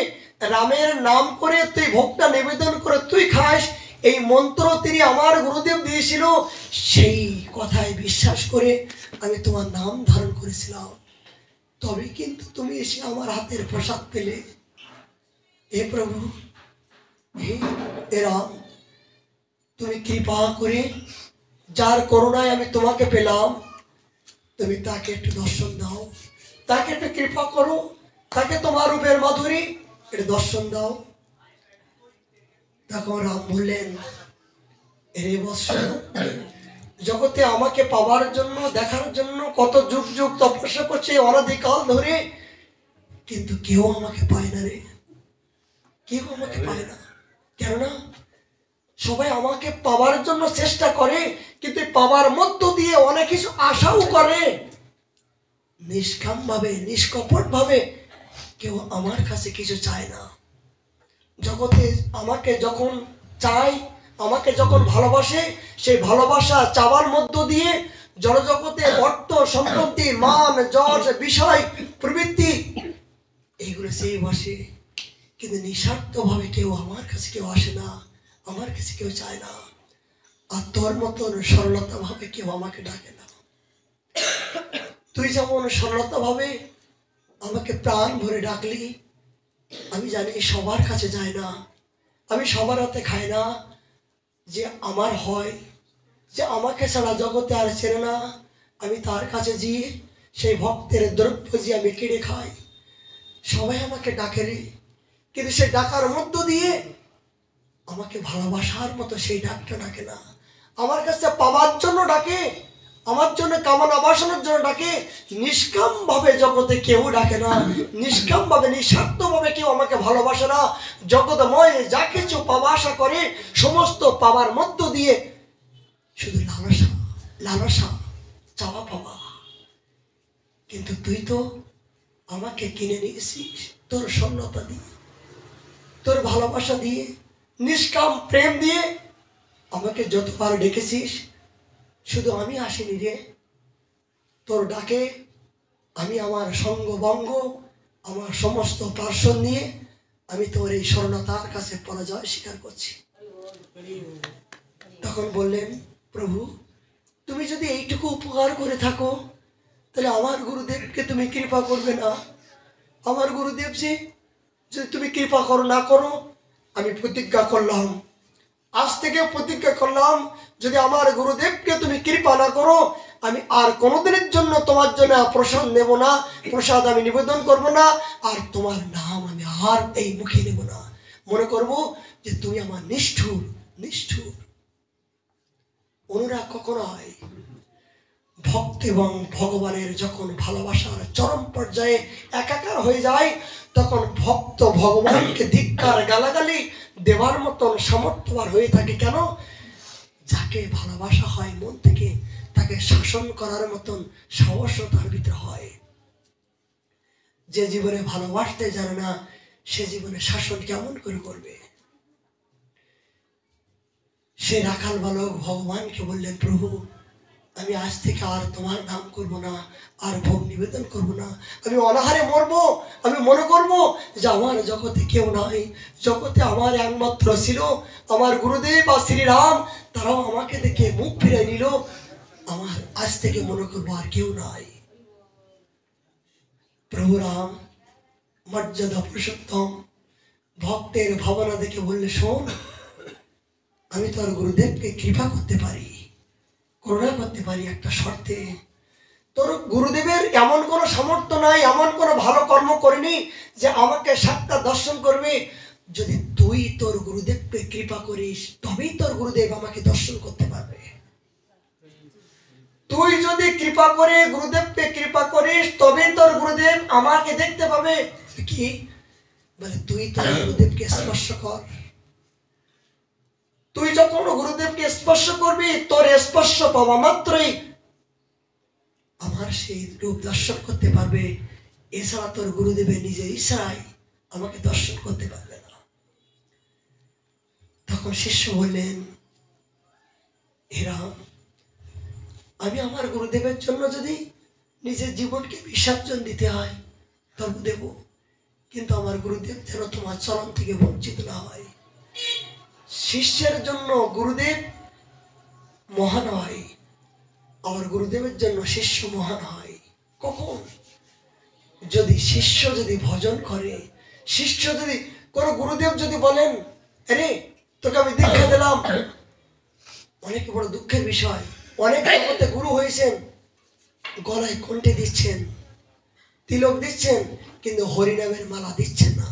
রামের নাম করে তুই ভোগটা নিবেদন করে তুই খাস, এই মন্ত্র তিনি আমার গুরুদেব দিয়েছিল, সেই কথায় বিশ্বাস করে আমি তোমার নাম ধারণ করেছিলাম। তবে কিন্তু তুমি এসে আমার হাতের প্রসাদ পেলে। হে প্রভু, হে রাম, তুমি কৃপা করে, যার করুণায় আমি তোমাকে পেলাম, তুমি তাকে একটু দর্শন দাও, তাকে একটু কৃপা করো, তাকে তোমার রূপের মাধুরী একটু দর্শন দাও। তখন রাম বললেন, রে বৎস, জগতে আমাকে পাওয়ার জন্য, দেখার জন্য কত যুগ যুগ তপস্যা করছে অনাদিকাল ধরে, কিন্তু কেউ আমাকে পায় না রে, কেউ আমাকে পায় না। কেননা সবাই আমাকে পাওয়ার জন্য চেষ্টা করে, কিন্তু পাওয়ার মধ্য দিয়ে অনেক কিছু আশাও করে। নিষ্কাম ভাবে, নিষ্কপট ভাবে কেউ আমার কাছে কিছু চায় না। জগতে আমাকে যখন চায়, আমাকে যখন ভালোবাসে, সেই ভালোবাসা চাওয়ার মধ্য দিয়ে জড়জগতে অর্থ, সম্পত্তি, মান, যশ, বিষয়, প্রবৃত্তি এইগুলো সেই বসে। কিন্তু নিঃস্বার্থ ভাবে কেউ আমার কাছে কেউ আসে না, আমার কাছে কেউ চায় না। আর তোর মতন সরলতা ভাবে কেউ আমাকে ডাকে না। তুই যেমন সরলতা ভাবে আমাকে প্রাণ ভরে ডাকলি, আমি জানি সবার কাছে যায় না, আমি সবার হাতে খাই না। যে আমার হয়, যে আমাকে ছাড়া জগতে আর চেনে না, আমি তার কাছে গিয়ে সেই ভক্তের দ্রব্য যে আমি কিনে খাই। সবাই আমাকে ডাকে রে, কিন্তু সে ডাকার মধ্য দিয়ে আমাকে ভালোবাসার মতো সেই ডাকটা ডাকে না। আমার কাছে পাওয়ার জন্য ডাকে, আমার জন্য কামনা বাসনার জন্য ডাকে। নিষ্কাম ভাবে জগতে কেউ ডাকে না, নিষ্কাম ভাবে, নিঃস্বার্থ ভাবে কেউ আমাকে ভালোবাসে না। জগৎময় যা কিছু পাওয়া আশা করে, সমস্ত পাওয়ার মধ্য দিয়ে শুধু লালসা, লালসা, চাওয়া পাওয়া। কিন্তু তুই তো আমাকে কিনে নিয়েছিস তোর সন্ন্যতা দিয়ে, তোর ভালোবাসা দিয়ে, নিষ্কাম প্রেম দিয়ে আমাকে যতবার ডেকেছিস, শুধু আমি আসিনি রে, তোর ডাকে আমি আমার সঙ্গ ভঙ্গ, আমার সমস্ত পার্শ্বদ নিয়ে আমি তোর এই শরণতার কাছে পরাজয় স্বীকার করছি। তখন বললেন, প্রভু তুমি যদি এইটুকু উপকার করে থাকো, তাহলে আমার গুরুদেবকে তুমি কৃপা করবে না? আমার গুরুদেব যে যদি তুমি কৃপা করো না করো, আমি প্রতিজ্ঞা করলাম, আজ থেকে প্রতিজ্ঞা করলাম, যদি আমার গুরুদেবকে তুমি কৃপা না করো, আমি আর কোনোদিনের জন্য তোমার জন্য প্রসাদ নেব না, প্রসাদ আমি নিবেদন করব না, আর তোমার নাম আমি আর এই মুখে নেব না। মনে করব যে তুমি আমার নিষ্ঠুর, নিষ্ঠুর। অনুরাগ কখন হয়? ভক্ত এবং ভগবানের যখন ভালোবাসার চরম পর্যায়ে একাকার হয়ে যায়, তখন ভক্ত ভগবানকে ধিক্কার, গালাগালি দেওয়ার মতন সামর্থ্যবান হয়ে থাকে। কেন? যাকে ভালোবাসা হয় মন থেকে, তাকে শাসন করার মতন সাহস তার ভিতরে হয়। যে জীবনে ভালোবাসতে জানে না, সে জীবনে শাসন কেমন করে করবে? সে রাখাল বালক ভগবানকে বললেন, প্রভু আমি আজ থেকে আর তোমার নাম করব না, আর ভোগ নিবেদন করব না, আমি অনাহারে মরবো। আমি মনে করব যে আমার জগতে কেউ নাই, জগতে আমার একমাত্র ছিল আমার গুরুদেব বা শ্রীরাম, তারাও আমাকে দেখে মুখ ফিরে নিল। আমার আজ থেকে মনে করবো আর কেউ নাই। প্রভু রাম মর্যাদা পুরুষোত্তম ভক্তের ভাবনা দেখে বললে, শোন, আমি তোর গুরুদেবকে কৃপা করতে পারি, করুণা করতে পারি একটা শর্তে। তোর গুরুদেবের এমন কোনো সামর্থ্য নাই, এমন কোনো ভালো কর্ম করেনি যে আমাকে সাক্ষাৎ দর্শন করবে। যদি তুই তোর গুরুদেবকে কৃপা করিস, তবেই তোর গুরুদেব আমাকে দর্শন করতে পারবে। তুই যদি কৃপা করে গুরুদেবকে কৃপা করিস, তবেই তোর গুরুদেব আমাকে দেখতে পাবে। কি বলে? তুই তোর গুরুদেবকে স্পর্শ কর। তুই যখন গুরুদেবকে স্পর্শ করবি, তোর স্পর্শ পাওয়া মাত্রই আমার সেই রূপ দর্শন করতে পারবে, এছাড়া তোর গুরুদেবের নিজের ইচ্ছায় আমাকে দর্শন করতে পারবে না। তখন শিষ্য বললেন, হে রাম, আমি আমার গুরুদেবের জন্য যদি নিজের জীবনকে বিসর্জন দিতে হয় তবু দেব, কিন্তু আমার গুরুদেব যেন তোমার চরণ থেকে বঞ্চিত না হয়। শিষ্যের জন্য গুরুদেব মহান হয়, আমার গুরুদেবের জন্য শিষ্য মহান হয়। কখন? যদি শিষ্য যদি ভজন করে, শিষ্য যদি কোনো গুরুদেব যদি বলেন, আরে তোকে আমি দীক্ষা দিলাম, অনেক বড় দুঃখের বিষয়, অনেক জগতে গুরু হয়েছেন, গলায় কণ্ঠে দিচ্ছেন, তিলক দিচ্ছেন, কিন্তু হরিনামের মালা দিচ্ছেন না।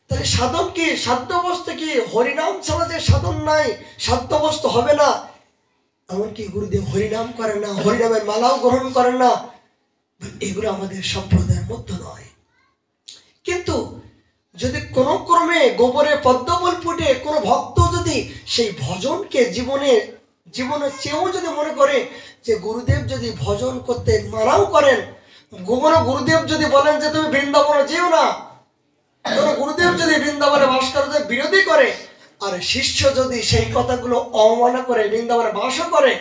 তাহলে সাধন কি? সাধ্যবস্তু কি? হরিনাম ছাড়া যে সাধন নাই, সাধ্যবস্তু হবে না। এমনকি গুরুদেব হরিনাম করেন না, হরিনামের মালাও গ্রহণ করেন না, এগুলো আমাদের সম্প্রদায়ের মধ্যে নয়। কিন্তু যদি কোনো ক্রমে গোবরে পদ্মফুল ফুটে কোনো ভক্ত যদি সেই ভজনকে জীবনে চেয়েও যদি মনে করে যে গুরুদেব যদি ভজন করতে মানাও করেন, গোবরে গুরুদেব যদি বলেন যে তুমি বৃন্দাবনে যেও না, কোনো গুরুদেব যদি বৃন্দাবনে বাস করতে বিরোধী করে, আর শিষ্য যদি সেই কথাগুলো অবমাননা করে বৃন্দাবনে বাসও করে,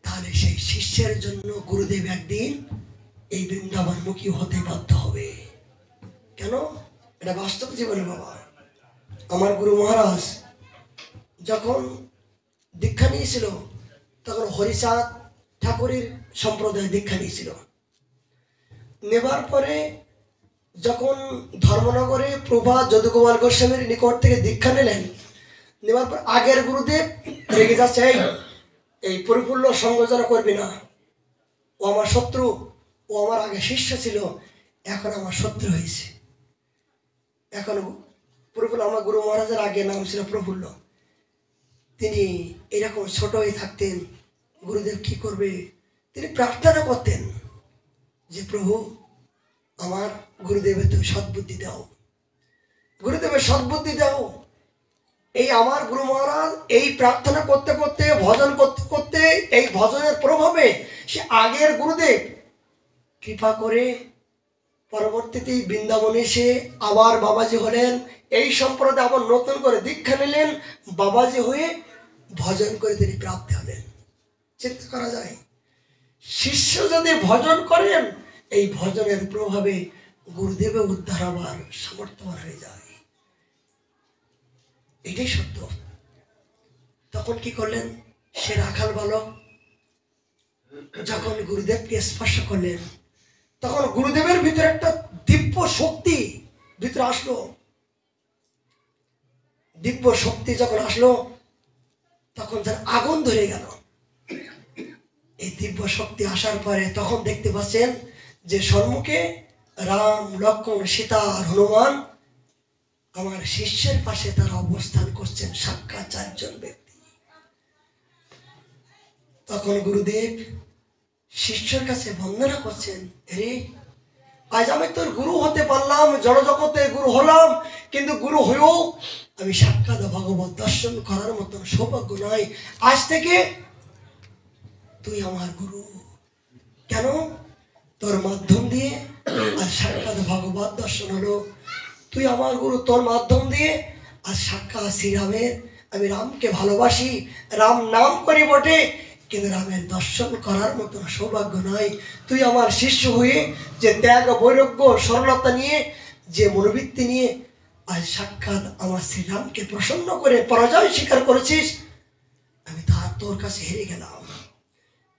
তাহলে সেই শিষ্যের জন্য গুরুদেব একদিন এই বৃন্দাবনমুখী হতে বাধ্য হবে। কেন? এটা বাস্তব জীবনে বাবা। আমার গুরু মহারাজ যখন দীক্ষা নিয়েছিল তখন হরিচাঁদ ঠাকুরের সম্প্রদায় দীক্ষা নিয়েছিল। নেবার পরে যখন ধর্মনগরে প্রভা যদুগোপাল গোস্বামীর নিকট থেকে দীক্ষা নিলেন, নেবার পর আগের গুরুদেব রেগে যাচ্ছে, এই পরিপূর্ণ সঙ্গচনা করবি না, ও আমার শত্রু, ও আমার আগে শিষ্য ছিল, এখন আমার শত্রু হয়েছে। এখন প্রফুল্ল, আমার গুরু মহারাজের আগে নাম ছিল প্রফুল্ল, তিনি এরকম ছোট হয়ে থাকতেন। গুরুদেব কি করবে? তিনি প্রার্থনা করতেন যে প্রভু আমার গুরুদেবের তুমি সদ্বুদ্ধি দাও, গুরুদেবের সদ্বুদ্ধি দাও। এই আমার গুরু মহারাজ এই প্রার্থনা করতে করতে, ভজন করতে করতে, এই ভজনের প্রভাবে সে আগের গুরুদেব কৃপা করে পরবর্তীতে বৃন্দাবনে এসে আবার বাবাজি হলেন। এই সম্প্রদায় আবার নতুন করে দীক্ষা নিলেন, বাবাজি হয়ে ভজন করে তিনি প্রাপ্তি হলেন। চিন্তা করা যায়, শিষ্য যদি ভজন করেন, এই ভজনের প্রভাবে গুরুদেবের উদ্ধার হবার সামর্থ্যবান হয়ে যায়। এটাই সত্য। তখন কি করলেন? সে রাখাল বালক যখন গুরুদেবকে স্পর্শ করলেন, তখন গুরুদেবের ভিতরে একটা দিব্য শক্তি ভিতরে আসলো। দিব্য শক্তি যখন আসলো তখন যেন আগুন ধরে গেল। এই দিব্য শক্তি আসার পরে তখন দেখতে পাচ্ছেন যে সম্মুখে রাম, লক্ষ্মণ, সীতা আর হনুমান আমার শিষ্যের পাশে তারা অবস্থান করছেন, সাক্ষাৎ চারজন ব্যক্তি। তখন গুরুদেব শিষ্যের কাছে বন্দনা করছেন, রে আজ আমি তোর গুরু হতে পারলাম, জড়জগতে গুরু হলাম, কিন্তু গুরু হয়েও আমি সাক্ষাৎ ভগবত দর্শন করার মতন সৌভাগ্য নয়। আজ থেকে তুই আমার গুরু। কেন? তোর মাধ্যম দিয়ে আজ সাক্ষাৎ ভগবত দর্শন হলো। তুই আমার গুরু, তোর মাধ্যম দিয়ে আজ সাক্ষাৎ শ্রীরামের, আমি রামকে ভালোবাসি, রাম নাম করি বটে, কিন্তু রামের দর্শন করার মতন সৌভাগ্য নয়। তুই আমার শিষ্য হয়ে যে ত্যাগ, বৈরাগ্য, সরলতা নিয়ে, যে মনোবৃত্তি নিয়ে আজ সাক্ষাৎ আমার শ্রীরামকে প্রসন্ন করে পরাজয় স্বীকার করেছিস, আমি তোর কাছে হেরে গেলাম।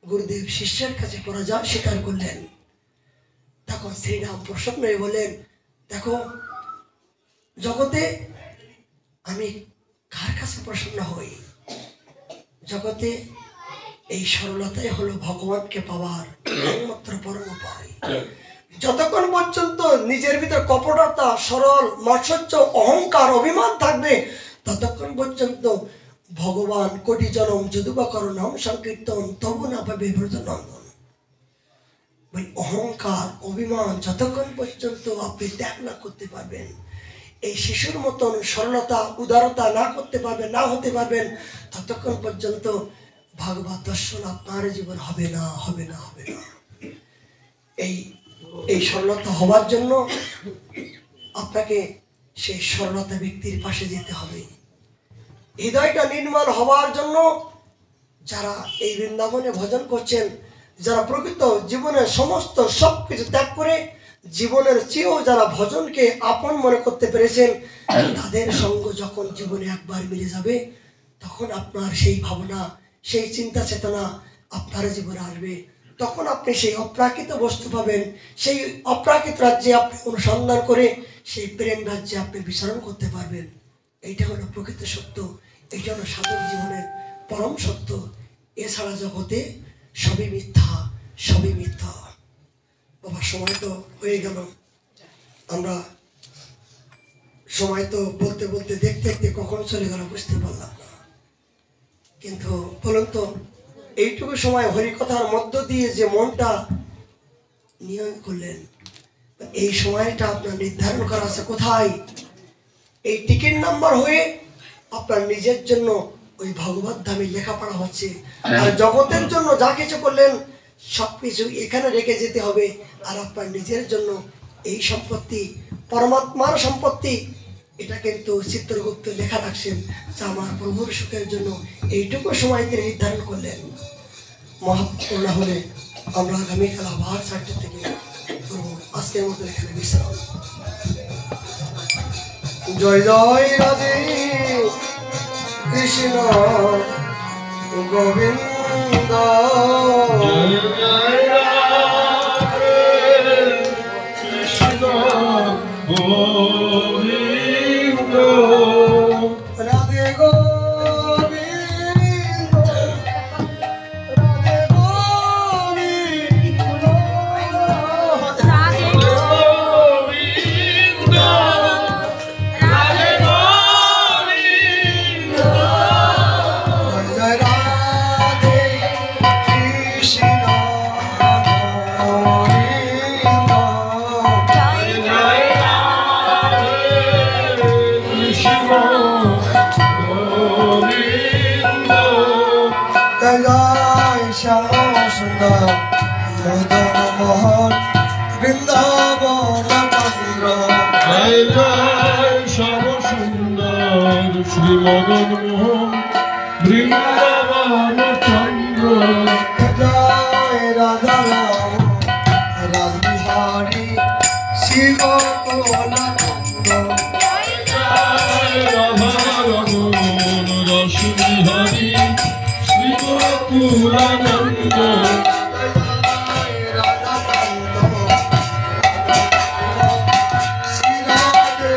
গুরুদেব শিষ্যের কাছে পরাজয় স্বীকার করলেন। তখন শ্রীরাম প্রসন্ন হয়ে বললেন, দেখো জগতে আমি কার কাছে প্রসন্ন হই? জগতে এই সরলতাই হলো ভগবানকে পাওয়ার একমাত্র পরম উপায়। যতক্ষণ পর্যন্ত নিজের ভিতর কপটতা, সরল, মাৎসর্য, অহংকার, অভিমান থাকবে, ততক্ষণ পর্যন্ত ভগবান কোটি জনম যদুবা করো নাম সংকীর্তন তবু না পাবে ব্রজনন্দন। অহংকার, অভিমান যতক্ষণ পর্যন্ত আপনি ত্যাগ না করতে পারবেন, এই শিশুর মতন সরলতা, উদারতা না করতে পারবেন, না হতে পারবেন, ততক্ষণ পর্যন্ত ভাগবত দর্শন আপনার জীবন হবে না, হবে না, হবে না। এই সরলতা হবার জন্য আপনাকে সেই সরলতা ব্যক্তির পাশে যেতে হবে। হৃদয়টা নির্মল হওয়ার জন্য যারা এই বৃন্দাবনে ভজন করছেন, যারা প্রকৃত জীবনের সমস্ত সব কিছু ত্যাগ করে জীবনের চেয়েও যারা ভজনকে আপন মনে করতে পেরেছেন, তাদের সঙ্গ যখন জীবনে একবার মিলে যাবে, তখন আপনার সেই ভাবনা, সেই চিন্তা চেতনা আপনার জীবনে আসবে। তখন আপনি সেই অপ্রাকৃত বস্তু পাবেন। সেই অপ্রাকৃত রাজ্যে আপনি অনুসন্ধান করে সেই প্রেম রাজ্যে আপনি বিচরণ করতে পারবেন। এইটা হলো প্রকৃত সত্য, এইটা হলো সাধক জীবনের পরম সত্য। এছাড়া জগতে সবই মিথ্যা, সবই মিথ্যা। বাবা, সময় তো হয়ে গেল। আমরা সময় তো বলতে বলতে দেখতে দেখতে কখন চলে গেল বুঝতে পারলাম না। কিন্তু বলুন তো, এইটুকু সময় হরিকথার মধ্য দিয়ে যে মনটা নিয়ম করলেন, এই সময়টা আপনার নির্ধারণ করা আছে কোথায়? এই টিকিট নাম্বার হয়ে আপনার নিজের জন্য ওই ভগবত ধামে লেখাপড়া হচ্ছে। আর জগতের জন্য যা কিছু করলেন সবকিছু এখানে রেখে যেতে হবে। আর আপনার নিজের জন্য এই সম্পত্তি পরমাত্মার সম্পত্তি, এটা কিন্তু চিত্রগুপ্ত লেখা রাখছেন যে আমার প্রভুর সুখের জন্য এইটুকু সময় তিনি নির্ধারণ করলেন। মহাপূর্ণ হলে আমরা আগামীকাল আবার 4টে থেকে করবো। আজকের মতো এখানে বিশ্রাম। জয় জয় রাধে কৃষ্ণ গোবিন্দ, জয় জয় রাধে কৃষ্ণ গোবিন্দ, রাধে গোবিন্দ, রাধে গোবিন্দ, রাধে গোবিন্দ, রাধে গোবিন্দ, জয় রাধে কৃষ্ণ গোবিন্দ, জয় জয় রাধে কৃষ্ণ গোবিন্দ, জয় জয় শ্যাম সুন্দর মদন মোহন বৃন্দাবন চন্দ্র, জয় জয় শ্যাম সুন্দর শ্রী মদন মোহন বৃন্দাবন চন্দ্র, জয় রাধা রাম রাসবিহারী শিব কোলানন্দ, জয় জয় রাধা রমণ রস বিহারী শ্রী গোকুলানন্দ, জয় রাধাকান্ত শ্রী রাধে,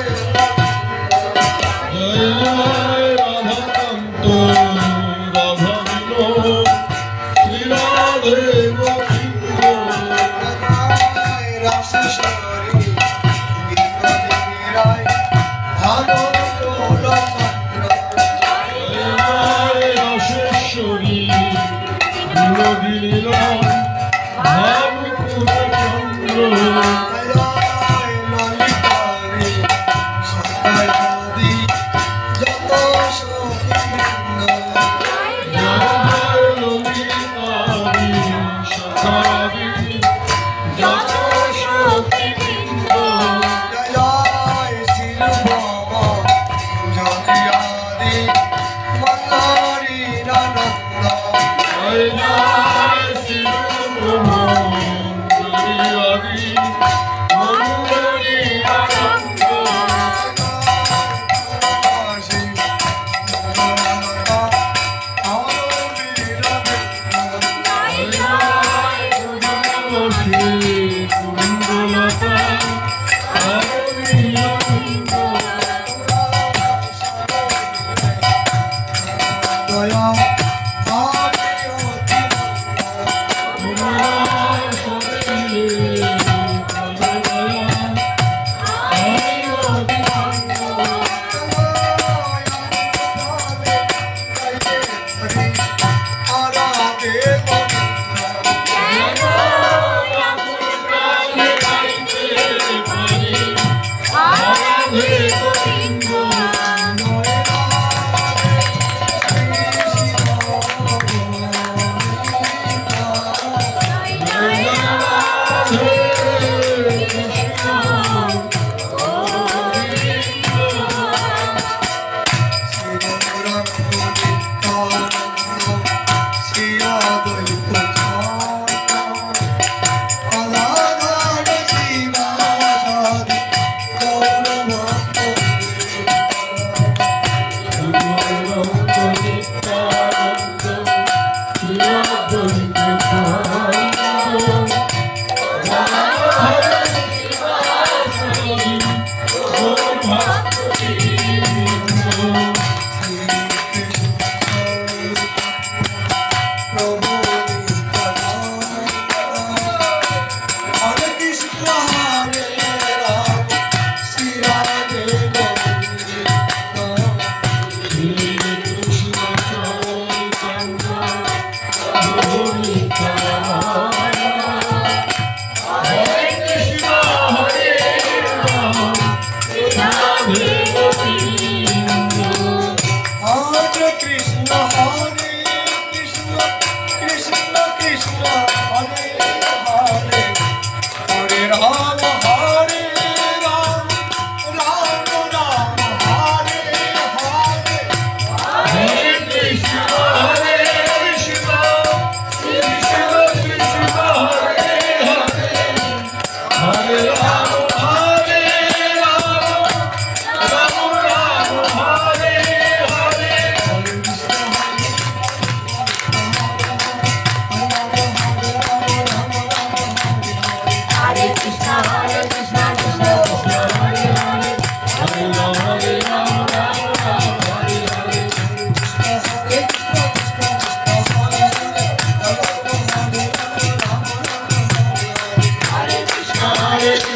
জয় জয় রাধাকান্ত রাধা বিনোদ শ্রী রাধে গোবিন্দ, জয় রাসেশ্বরী বিনোদিনী রায় ভালো কোলচন্দ্র, জয় জয় রসেশ্বরী বিনোদিনী রায় ভাবকুলচন্দ্র, জয় ললিতারি সকালি যত সখীবৃন্দ, জয় ললিতারি সখারি যত সখীবৃন্দ, জয় শিলভব জগিয়াদি মঙ্গরি আনন্দ, জয় জয় শিবমঙ্গলি মঙ্গলি আনন্দ, জয় জয় গুরুবশী কুণ্ডলতা আনন্দ, দয়া Hare